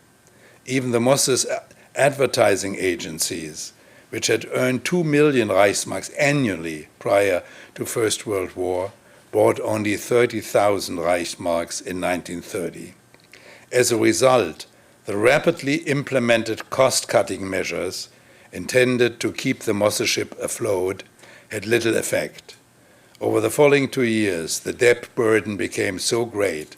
Even the Mosse's advertising agencies, which had earned 2 million Reichsmarks annually prior to First World War, bought only 30,000 Reichsmarks in 1930. As a result, the rapidly implemented cost-cutting measures intended to keep the Mosse ship afloat had little effect. Over the following 2 years, the debt burden became so great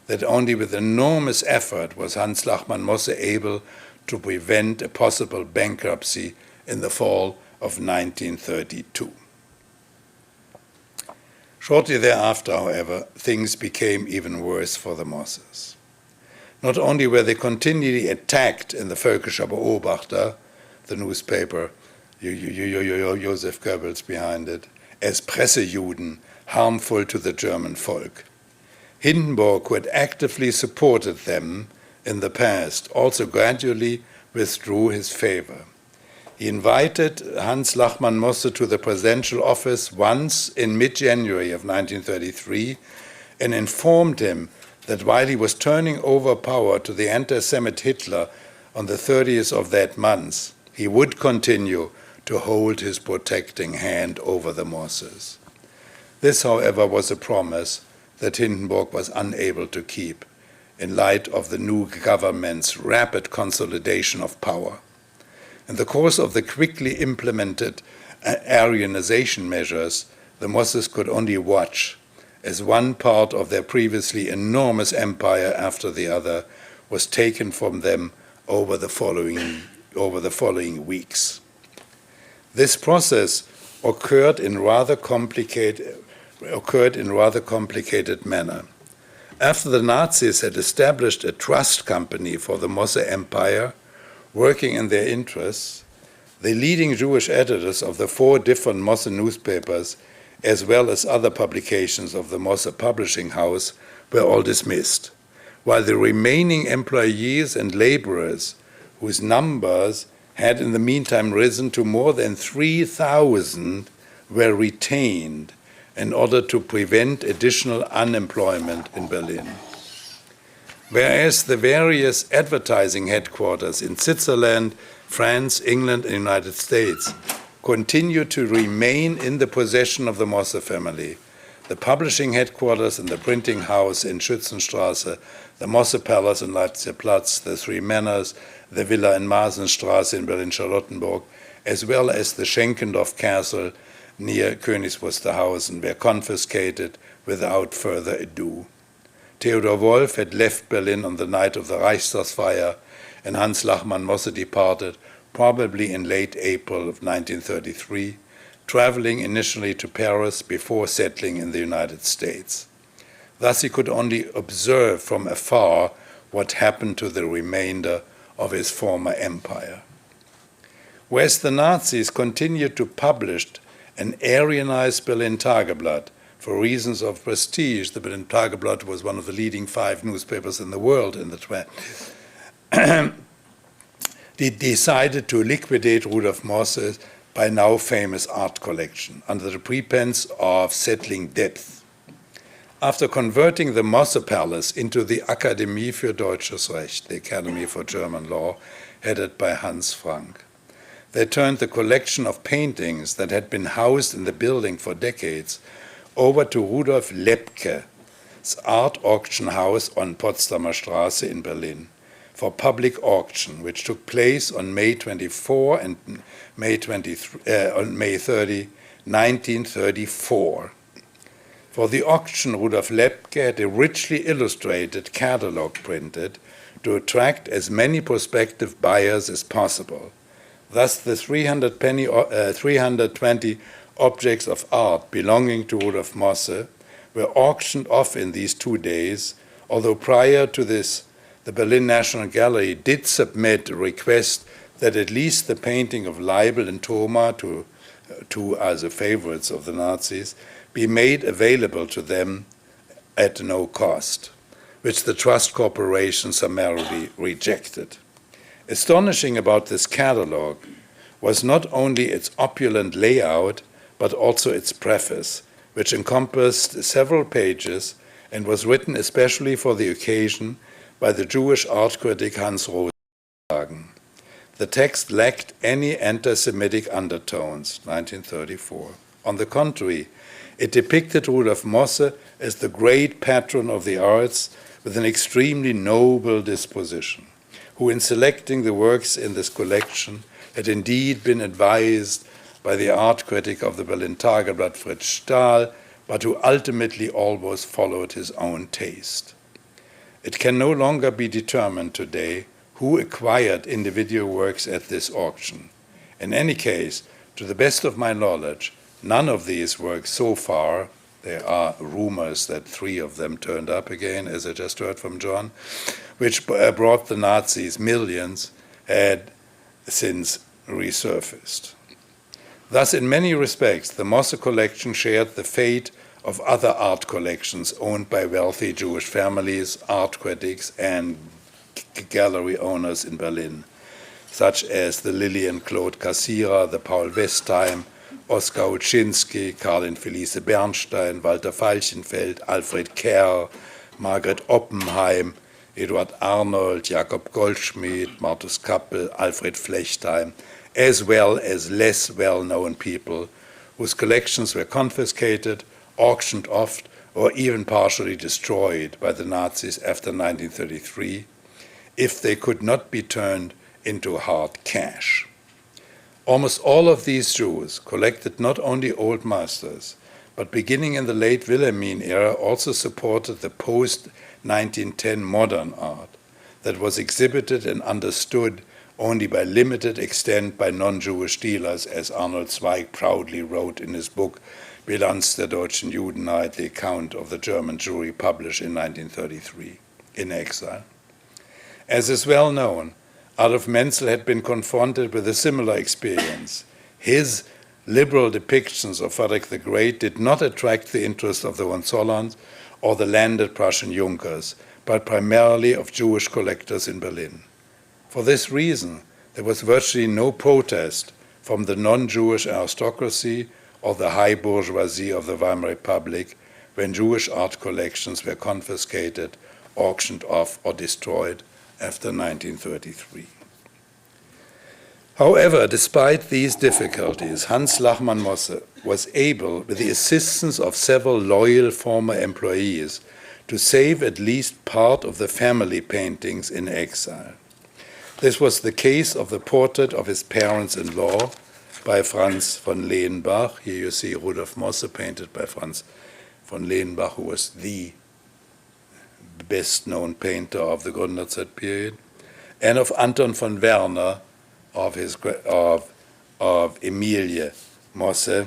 that only with enormous effort was Hans Lachmann Mosse able to prevent a possible bankruptcy in the fall of 1932. Shortly thereafter, however, things became even worse for the Mosses. Not only were they continually attacked in the Völkischer Beobachter, the newspaper, Joseph Goebbels behind it, as Pressejuden, harmful to the German folk. Hindenburg, who had actively supported them in the past, also gradually withdrew his favor. He invited Hans Lachmann Mosse to the presidential office once in mid-January of 1933 and informed him that while he was turning over power to the anti-Semite Hitler on the 30th of that month, he would continue to hold his protecting hand over the Mosses. This, however, was a promise that Hindenburg was unable to keep in light of the new government's rapid consolidation of power. In the course of the quickly implemented Aryanization measures, the Mosses could only watch as one part of their previously enormous empire after the other was taken from them over the following weeks. This process occurred in rather complicated manner. After the Nazis had established a trust company for the Mosse Empire, working in their interests, the leading Jewish editors of the 4 different Mosse newspapers, as well as other publications of the Mosse publishing house, were all dismissed, while the remaining employees and laborers, whose numbers had in the meantime risen to more than 3,000, were retained in order to prevent additional unemployment in Berlin. Whereas the various advertising headquarters in Switzerland, France, England, and the United States continued to remain in the possession of the Mosse family, the publishing headquarters and the printing house in Schützenstraße, the Mosse Palace in Leipziger Platz, the 3 Manors, the villa in Masenstraße in Berlin-Charlottenburg, as well as the Schenkendorf Castle near Königs Wusterhausen, were confiscated without further ado. Theodor Wolff had left Berlin on the night of the Reichstagsfeier, and Hans Lachmann Mosse departed, probably in late April of 1933, traveling initially to Paris before settling in the United States. Thus he could only observe from afar what happened to the remainder of his former empire. Whereas the Nazis continued to publish an Aryanized Berlin Tageblatt for reasons of prestige, the Berlin Tageblatt was one of the leading 5 newspapers in the world in the 20s. They decided to liquidate Rudolf Mosse's by now famous art collection under the pretense of settling debts. After converting the Mosse Palace into the Akademie für Deutsches Recht, the Academy for German Law, headed by Hans Frank, they turned the collection of paintings that had been housed in the building for decades over to Rudolf Lepke's art auction house on Potsdamer Straße in Berlin for public auction, which took place on May 24 and May 30, 1934. For the auction, Rudolf Lepke had a richly illustrated catalogue printed to attract as many prospective buyers as possible. Thus, the 320 objects of art belonging to Rudolf Mosse were auctioned off in these 2 days, although prior to this, the Berlin National Gallery did submit a request that at least the painting of Leibel and Thoma, two as the favorites of the Nazis, be made available to them at no cost, which the Trust Corporation summarily rejected. Astonishing about this catalogue was not only its opulent layout, but also its preface, which encompassed several pages and was written especially for the occasion by the Jewish art critic Hans Rosenhagen. The text lacked any anti-Semitic undertones, 1934. On the contrary, it depicted Rudolf Mosse as the great patron of the arts with an extremely noble disposition, who in selecting the works in this collection had indeed been advised by the art critic of the Berlin Tageblatt Fritz Stahl, but who ultimately always followed his own taste. It can no longer be determined today who acquired individual works at this auction. In any case, to the best of my knowledge, none of these works so far, there are rumors that 3 of them turned up again, as I just heard from John, which brought the Nazis millions, had since resurfaced. Thus, in many respects, the Mosse collection shared the fate of other art collections owned by wealthy Jewish families, art critics, and gallery owners in Berlin, such as the Lillian Claude Cassira, the Paul Westheim, Oskar Uczynski, Karl und Felice Bernstein, Walter Falchenfeld, Alfred Kerr, Margret Oppenheim, Eduard Arnold, Jakob Goldschmidt, Martus Kappel, Alfred Flechtheim, as well as less well-known people whose collections were confiscated, auctioned off, or even partially destroyed by the Nazis after 1933, if they could not be turned into hard cash. Almost all of these Jews collected not only old masters, but beginning in the late Wilhelmine era also supported the post-1910 modern art that was exhibited and understood only by limited extent by non-Jewish dealers, as Arnold Zweig proudly wrote in his book Bilanz der deutschen Judenheit, the account of the German Jewry published in 1933, in exile. As is well known, Adolf Menzel had been confronted with a similar experience. His liberal depictions of Frederick the Great did not attract the interest of the Hohenzollerns or the landed Prussian Junkers, but primarily of Jewish collectors in Berlin. For this reason, there was virtually no protest from the non-Jewish aristocracy or the high bourgeoisie of the Weimar Republic when Jewish art collections were confiscated, auctioned off, or destroyed after 1933. However, despite these difficulties, Hans Lachmann Mosse was able, with the assistance of several loyal former employees, to save at least part of the family paintings in exile. This was the case of the portrait of his parents-in-law by Franz von Lehenbach. Here you see Rudolf Mosse painted by Franz von Lehenbach, who was the best-known painter of the Gründerzeit period, and of Anton von Werner, of Emilie Mosse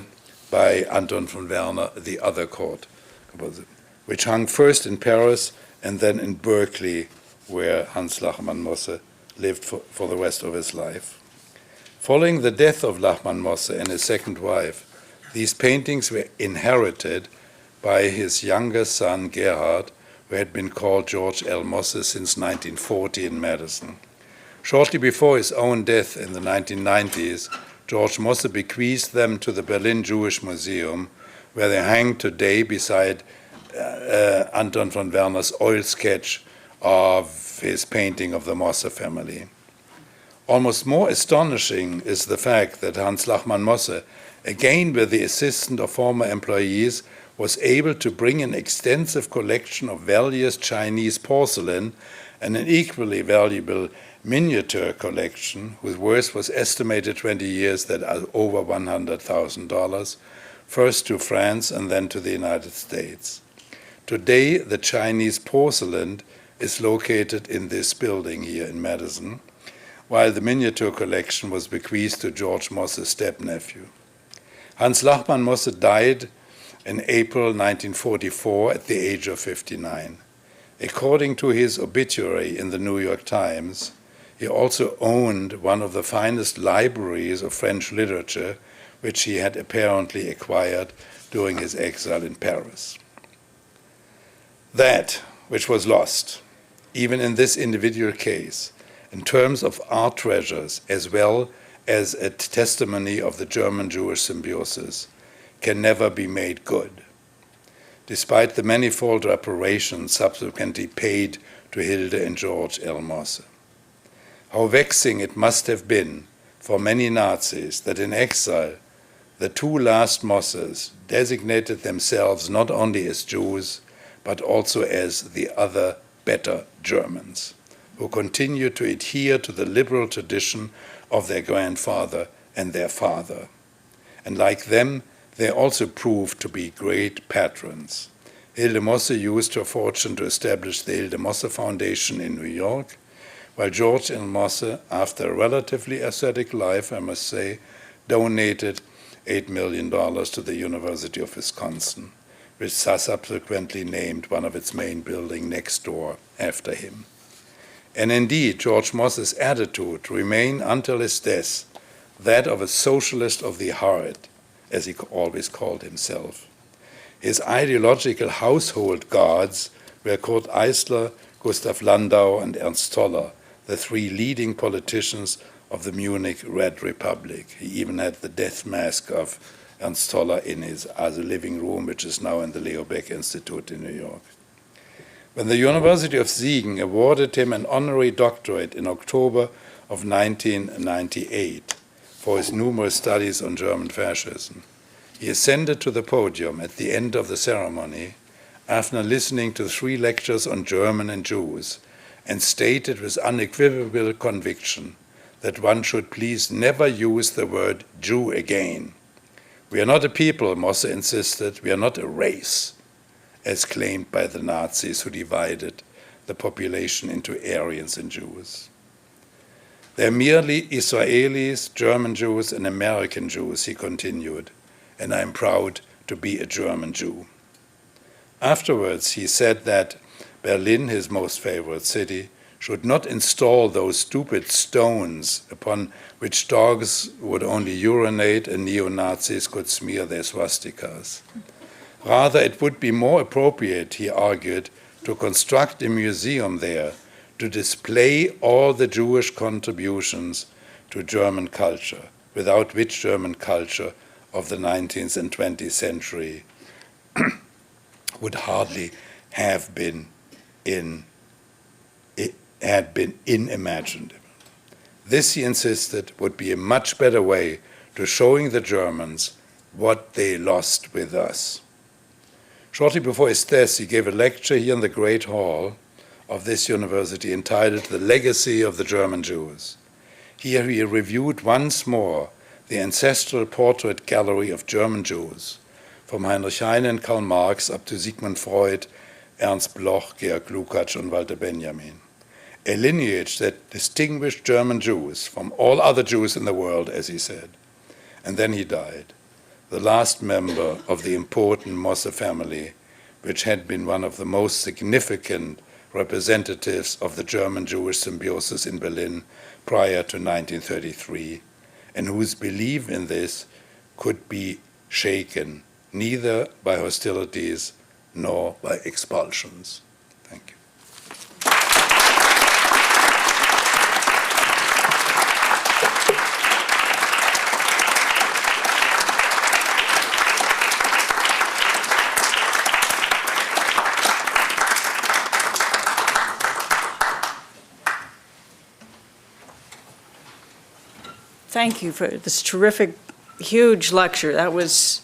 by Anton von Werner, the other court composer, which hung first in Paris and then in Berkeley, where Hans Lachmann Mosse lived for the rest of his life. Following the death of Lachmann Mosse and his second wife, these paintings were inherited by his younger son Gerhard, who had been called George L. Mosse since 1940 in Madison. Shortly before his own death in the 1990s, George Mosse bequeathed them to the Berlin Jewish Museum, where they hang today beside Anton von Werner's oil sketch of his painting of the Mosse family. Almost more astonishing is the fact that Hans Lachmann Mosse, again with the assistance of former employees, was able to bring an extensive collection of various Chinese porcelain and an equally valuable miniature collection, whose worth was estimated 20 years at over $100,000, first to France and then to the United States. Today, the Chinese porcelain is located in this building here in Madison, while the miniature collection was bequeathed to George Mosse's step-nephew. Hans Lachmann Mosse died in April 1944 at the age of 59. According to his obituary in the New York Times, he also owned one of the finest libraries of French literature, which he had apparently acquired during his exile in Paris. That which was lost, even in this individual case, in terms of art treasures as well as a testimony of the German-Jewish symbiosis, can never be made good. despite the manifold reparations subsequently paid to Hilde and George L. Mosse. How vexing it must have been for many Nazis that in exile the two last Mosses designated themselves not only as Jews, but also as the other better Germans, who continued to adhere to the liberal tradition of their grandfather and their father. And like them, they also proved to be great patrons. Hilde Mosse used her fortune to establish the Hilde Mosse Foundation in New York, while George L. Mosse, after a relatively ascetic life, I must say, donated $8 million to the University of Wisconsin, which subsequently named one of its main buildings next door after him. And indeed, George Mosse's attitude remained until his death that of a socialist of the heart, as he always called himself. His ideological household gods were Kurt Eisler, Gustav Landau, and Ernst Toller, the three leading politicians of the Munich Red Republic. He even had the death mask of Ernst Toller in his living room, which is now in the Leo Baeck Institute in New York. When the University of Siegen awarded him an honorary doctorate in October of 1998 for his numerous studies on German fascism, he ascended to the podium at the end of the ceremony after listening to 3 lectures on German and Jews, and stated with unequivocal conviction that one should please never use the word Jew again. We are not a people, Mosse insisted, we are not a race, as claimed by the Nazis who divided the population into Aryans and Jews. They are merely Israelis, German Jews, and American Jews, he continued, and I am proud to be a German Jew. Afterwards, he said that Berlin, his most favorite city, should not install those stupid stones upon which dogs would only urinate and neo-Nazis could smear their swastikas. Rather, it would be more appropriate, he argued, to construct a museum there to display all the Jewish contributions to German culture, without which German culture of the 19th and 20th century would hardly have been unimaginable. This, he insisted, would be a much better way to showing the Germans what they lost with us. Shortly before his death, he gave a lecture here in the Great Hall of this university entitled The Legacy of the German Jews. Here he reviewed once more the ancestral portrait gallery of German Jews, from Heinrich Heine and Karl Marx up to Sigmund Freud, Ernst Bloch, Georg Lukács, and Walter Benjamin. A lineage that distinguished German Jews from all other Jews in the world, as he said. And then he died, the last member of the important Mosse family, which had been one of the most significant representatives of the German-Jewish symbiosis in Berlin prior to 1933, and whose belief in this could be shaken neither by hostilities nor by expulsions. Thank you. Thank you for this terrific, huge lecture. That was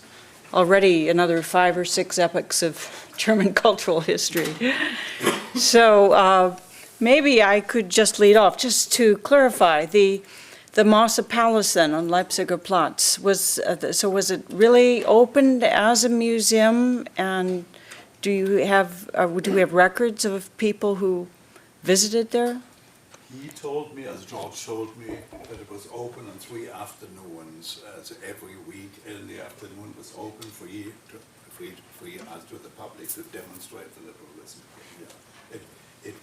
already another 5 or 6 epochs of German cultural history. So maybe I could just lead off, just to clarify, the Mosse Palace then on Leipziger Platz, was it really opened as a museum, and do we have records of people who visited there? He told me, as George told me, that it was open on 3 afternoons. So every week in the afternoon was open free to the public to demonstrate the liberalism. Yeah. It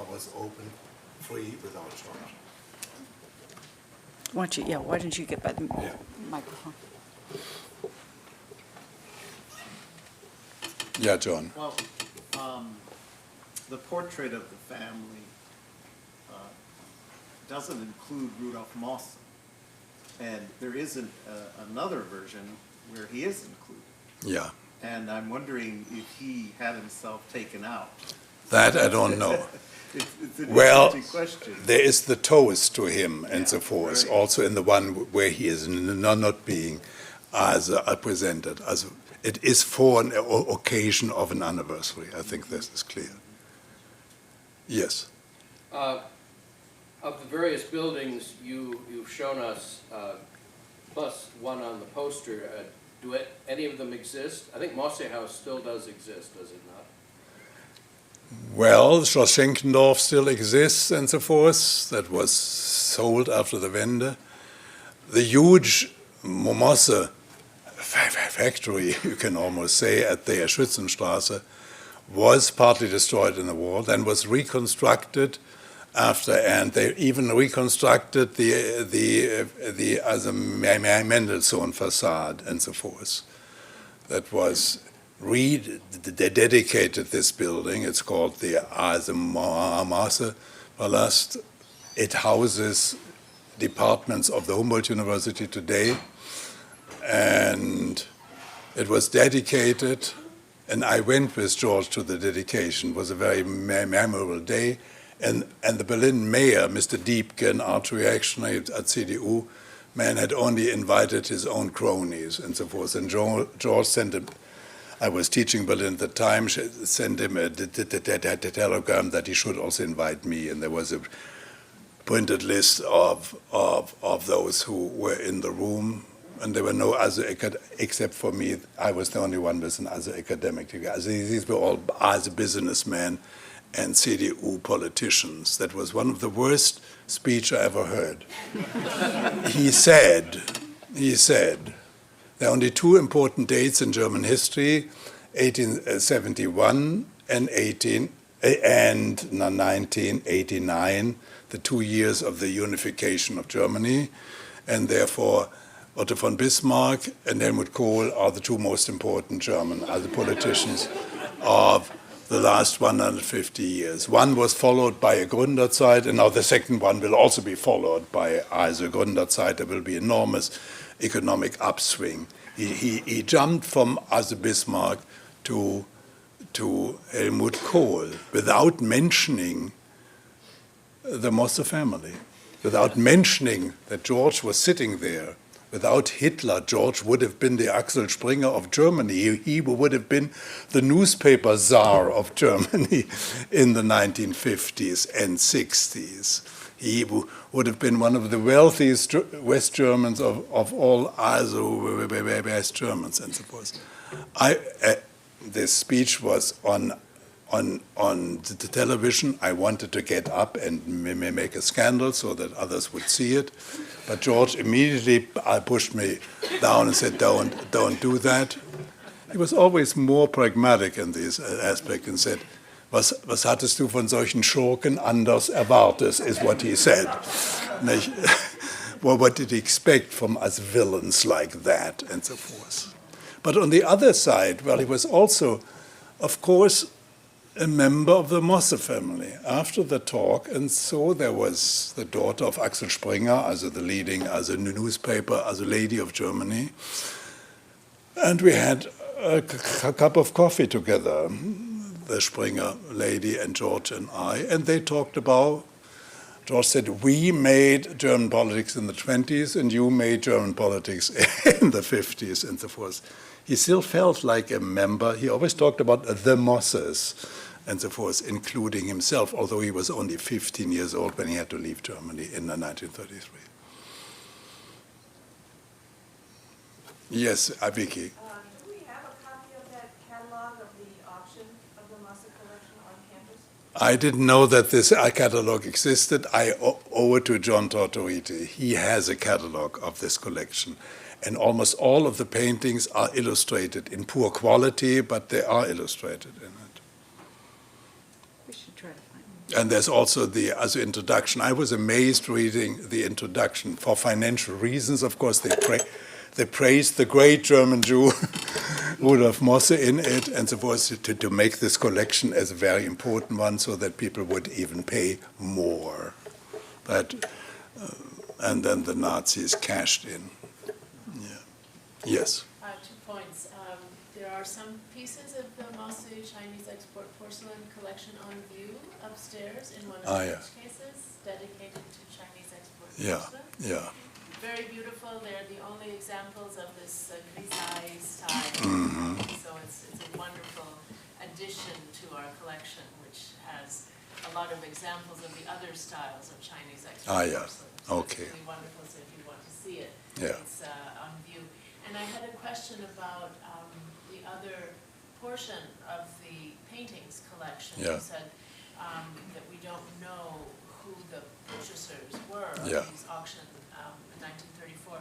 was open free without charge. Why don't you get by the microphone? Yeah, John. Well, the portrait of the family doesn't include Rudolf Mosse, and there is another version where he is included. Yeah. and I'm wondering if he had himself taken out. That I don't know. It's an Well, interesting question. there is the toast to him and so Yeah, forth, right. also in the one where he is not being as presented. As it is for an occasion of an anniversary. I think this is clear. Yes. Of the various buildings you've shown us, plus one on the poster, do any of them exist? I think Mosse House still does exist, does it not? Well, Schloss Schenkendorf still exists and so forth. That was sold after the Wende. The huge Mosse factory, you can almost say, at the Schützenstraße, was partly destroyed in the war, then was reconstructed after, and they even reconstructed the Mendelssohn facade and so forth. That was they dedicated this building. It's called the Mosse Palast. It houses departments of the Humboldt University today, and it was dedicated. And I went with George to the dedication. It was a very memorable day. And the Berlin mayor, Mr. Diebke, an arch-reactionary at CDU man, had only invited his own cronies and so forth. And George sent him, I was teaching Berlin at the time, sent him a telegram that he should also invite me. And there was a printed list of those who were in the room. And there were no other, except for me. I was the only one with an other academic degree. These were all other businessmen and CDU politicians. That was one of the worst speech I ever heard. He said, there are only two important dates in German history, 1871 and 1989, the 2 years of the unification of Germany, and therefore Otto von Bismarck and Helmut Kohl are the two most important German politicians of the last 150 years. One was followed by a Gründerzeit, and now the second one will also be followed by either Gründerzeit. There will be enormous economic upswing. He jumped from Otto Bismarck to Helmut Kohl without mentioning the Mosse family, without mentioning that George was sitting there. Without Hitler, George would have been the Axel Springer of Germany. He would have been the newspaper czar of Germany in the 1950s and 60s. He would have been one of the wealthiest West Germans of all other West Germans and so forth. This speech was on the television. I wanted to get up and make a scandal so that others would see it. But George immediately pushed me down and said, don't do that. He was always more pragmatic in this aspect and said, was hattest du von solchen Schurken anders erwartet, is what he said. Well, what did he expect from us villains like that and so forth? But on the other side, well, he was also, of course, a member of the Mosse family. After the talk, and so there was the daughter of Axel Springer, also the leading, as a newspaper, as a lady of Germany, and we had a cup of coffee together, the Springer lady and George and I, and they talked about, George said, we made German politics in the 20s, and you made German politics in the 50s and so forth. He still felt like a member. He always talked about the Mosses and so forth, including himself, although he was only 15 years old when he had to leave Germany in 1933. Yes, Vicky. Do we have a copy of that catalog of the auction of the Mosse collection on campus? I didn't know that this catalog existed. I owe it to John Tortoriti. He has a catalog of this collection. And almost all of the paintings are illustrated in poor quality, but they are illustrated in it. We should try to find them. And there's also the other introduction. I was amazed reading the introduction. For financial reasons, of course, they praised the great German Jew, Rudolf Mosse, in it, and so forth, to make this collection as a very important one so that people would even pay more. And then the Nazis cashed in. Yes. 2 points. There are are some pieces of the Mosse Chinese export porcelain collection on view upstairs in one of the yeah. cases dedicated to Chinese export Yeah, porcelain. yeah. Very beautiful. They're the only examples of this grisaille style. So it's a wonderful addition to our collection, which has a lot of examples of the other styles of Chinese export Yeah. porcelain. So Okay. it's really wonderful. So if you want to see it, Yeah. it's on view. And I had a question about the other portion of the paintings collection. Yeah. You said that we don't know who the purchasers were Yeah. of these auctions in 1934.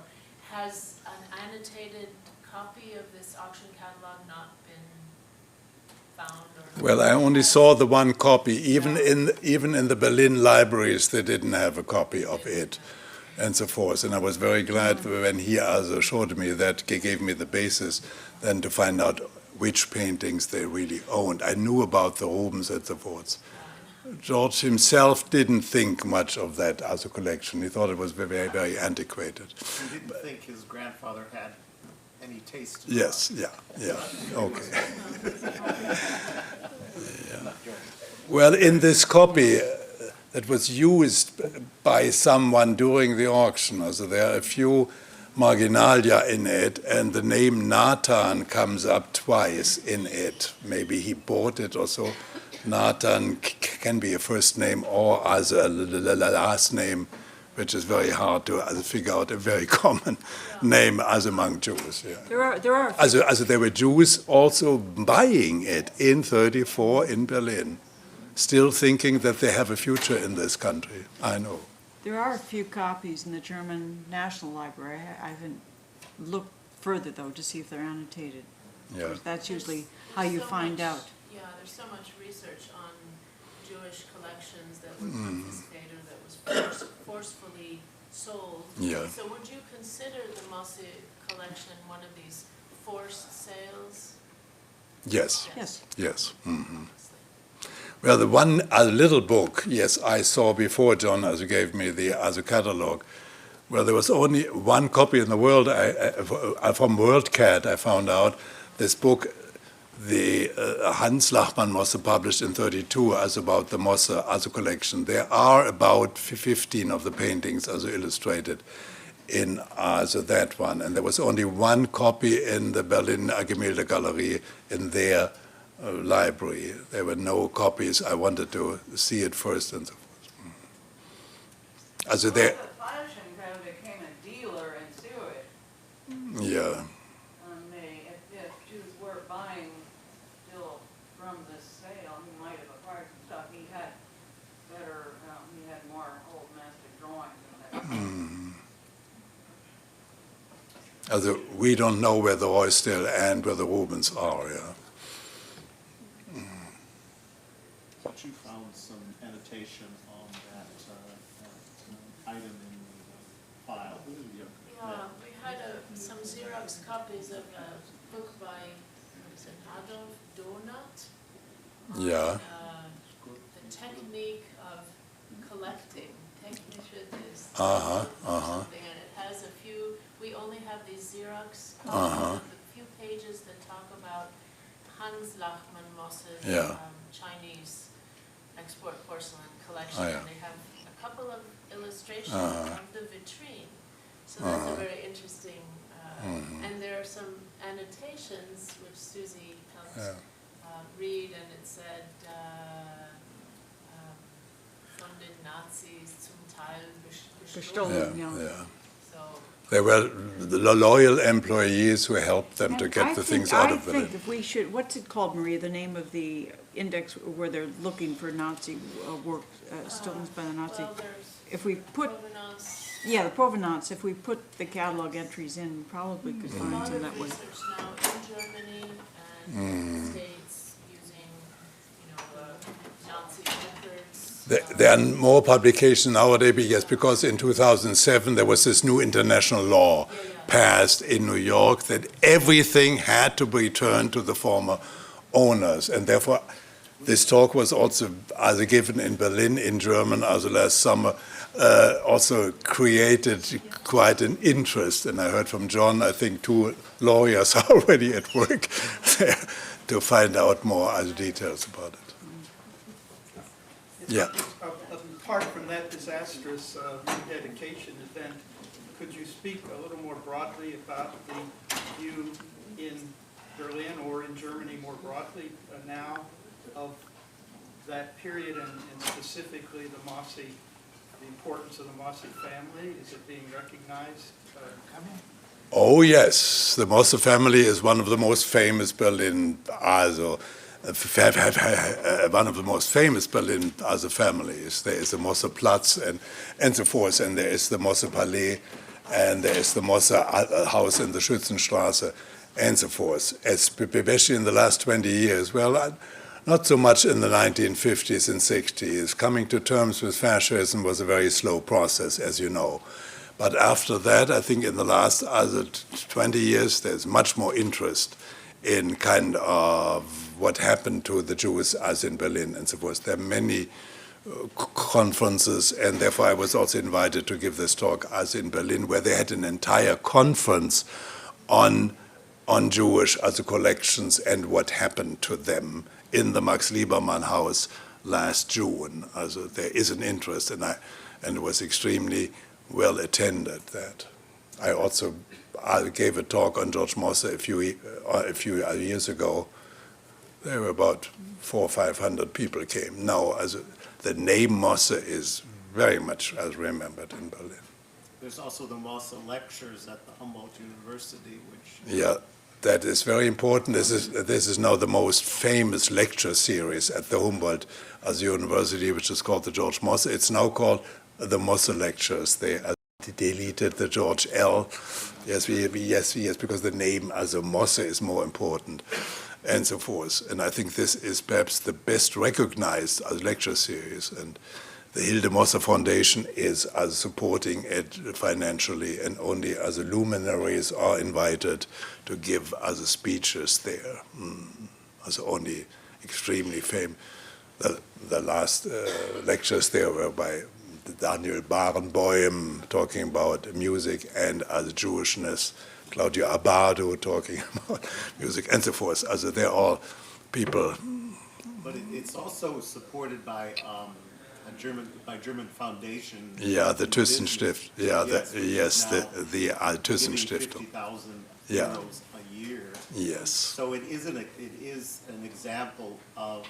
Has an annotated copy of this auction catalog not been found? Or Well, I only saw the one copy. Even in the Berlin libraries, they didn't have a copy of it, and so forth. And I was very glad when he also showed me that, he gave me the basis then to find out which paintings they really owned. I knew about the Rubens and so forth. George himself didn't think much of that as a collection. He thought it was very, very antiquated. He didn't think his grandfather had any taste. Yes, yeah, okay. Well, in this copy that was used by someone during the auction, also there are a few marginalia in it, and the name Nathan comes up twice in it. Maybe he bought it or so. Nathan can be a first name or as a last name, which is very hard to figure out, a very common name as among Jews. Yeah. There are. Also, there were Jews also buying it in 1934 in Berlin, still thinking that they have a future in this country. I know. There are a few copies in the German National Library. I haven't looked further, though, to see if they're annotated. Yeah. That's usually There's how you so find much- out. Yeah, there's so much research on Jewish collections that were confiscated, that was forcefully sold. Yeah. So would you consider the Mosse collection one of these forced sales? Yes, Yes. yes. Well, a little book, yes, I saw before John, as you gave me as a catalog, where there was only one copy in the world. From WorldCat, I found out this book, the Hans Lachmann Mosse published in 1932, as about the Mosse as a collection. There are about 15 of the paintings as illustrated in that one, and there was only one copy in the Berlin Gemäldegalerie in their library. There were no copies. I wanted to see it first and so forth. Also there, Fleischen kind of became a dealer into it. yeah, If Jews were buying still from this sale, he might have acquired some stuff. He had better, he had more old master drawings and that. also we don't know where the Roystel and where the Rubens are, yeah. But you found some annotation on that item in the file. Yeah, we had some Xerox copies of a book by, what is it, Adolf Donat? Yeah. The technique of collecting. Technische des Uh-huh, something, and it has a few, we only have these Xerox copies of the few pages that talk about Hans Lachmann Mosse's Yeah. Chinese export porcelain collection. Oh, yeah. And they have a couple of illustrations of the vitrine. So that's a very interesting, and there are some annotations which Susie helped read, and it said, von den Nazis zum Teil Gestohlen. Yeah, Yeah. yeah. So, They were the loyal employees who helped them to And get I the think- things out of I Berlin. think if we should, what's it called, Maria, the name of the index where they're looking for Nazi work stolen by the Nazi? well, there's If we put, provenance. yeah, the provenance, if we put the catalog entries in, we probably could A find lot some of that way. research now in Germany and the States using, Nazi records. There are more publications nowadays because in 2007 there was this new international law passed in New York that everything had to be returned to the former owners, and therefore This talk was also given in Berlin in German last summer, also created quite an interest. And I heard from John, I think 2 lawyers are already at work there to find out more details about it. Yeah. Apart from that disastrous rededication event, could you speak a little more broadly about the view in Berlin or in Germany more broadly now of that period and specifically the Mosse, the importance of the Mosse family? Is it being recognized? Oh yes, the Mosse family is one of the most famous Berlin, one of the most famous Berlin families. There is the Mosse Platz and so forth, and there is the Mosse Palais, and there is the Mosse house in the Schützenstraße, and so forth. Especially in the last 20 years, well, not so much in the 1950s and 60s. Coming to terms with fascism was a very slow process, as you know. But after that, I think in the last 20 years, there's much more interest in kind of what happened to the Jews as in Berlin and so forth. There are many conferences, and therefore I was also invited to give this talk as in Berlin, where they had an entire conference on Jewish collections and what happened to them in the Max Liebermann house last June. There is an interest, and it was extremely well attended. That I also gave a talk on George Mosse a few years ago. There were about 400 or 500 people came. Now, the name Mosse is very much remembered in Berlin. There's also the Mosse lectures at the Humboldt University, which... Yeah, that is very important. This is now the most famous lecture series at the Humboldt University, which is called the George Mosse. It's now called the Mosse Lectures. They deleted the George L. Yes, because the name Mosse is more important, and so forth. And I think this is perhaps the best recognized lecture series. And the Hilde Mosse Foundation is supporting it financially, and only luminaries are invited to give speeches there. Only extremely famous. The last lectures there were by Daniel Barenboim talking about music and Jewishness, Claudio Abbado talking about music, and so forth. They're all people. But it's also supported by German foundation. Yeah, the Thyssen-Stift. Yeah, yes, the Thyssen-Stiftung. 50,000 Yeah. euros a year. Yes. So it is an example of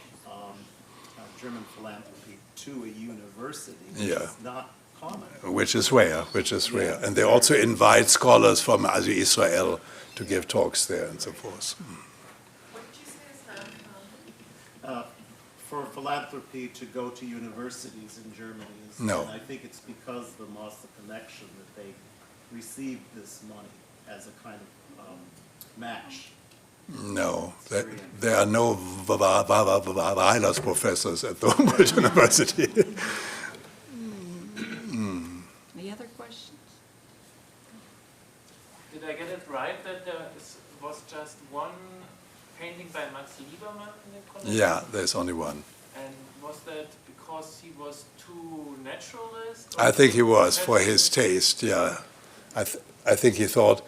German philanthropy to a university, which Yeah. is not common. Which is rare. And they also invite scholars from Israel to give talks there and so forth. What did you say is not common? For philanthropy to go to universities in Germany. No. And I think it's because of the Mosse connection that they received this money as a kind of match. No, there are no Weilers professors at the Humboldt University. Any other questions? Did I get it right that there was just one painting by Max Liebermann in the collection? Yeah, there's only one. And was that because he was too naturalist? I think he was, for his taste, yeah. I think he thought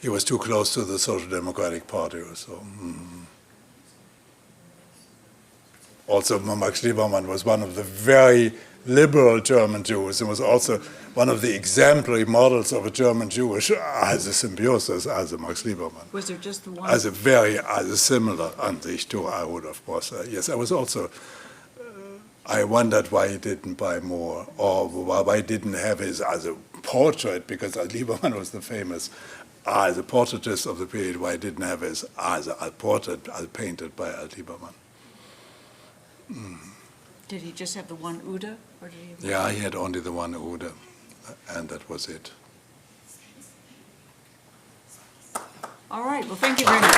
he was too close to the Social Democratic Party or so. Also, Max Liebermann was one of the very liberal German Jews and was also one of the exemplary models of a German Jewish symbiosis as a Max Liebermann. Was there just the one? As a very similar Ansicht to Rudolf Mosse. Yes, I was also, I wondered why he didn't buy more, or why he didn't have his as a portrait, because Liebermann was the famous as a portraitist of the period, why he didn't have his as a portrait painted by Liebermann. Did he just have the one Uda, or did he have? Yeah, he had only the one Uda, and that was it. All right, well, thank you very much.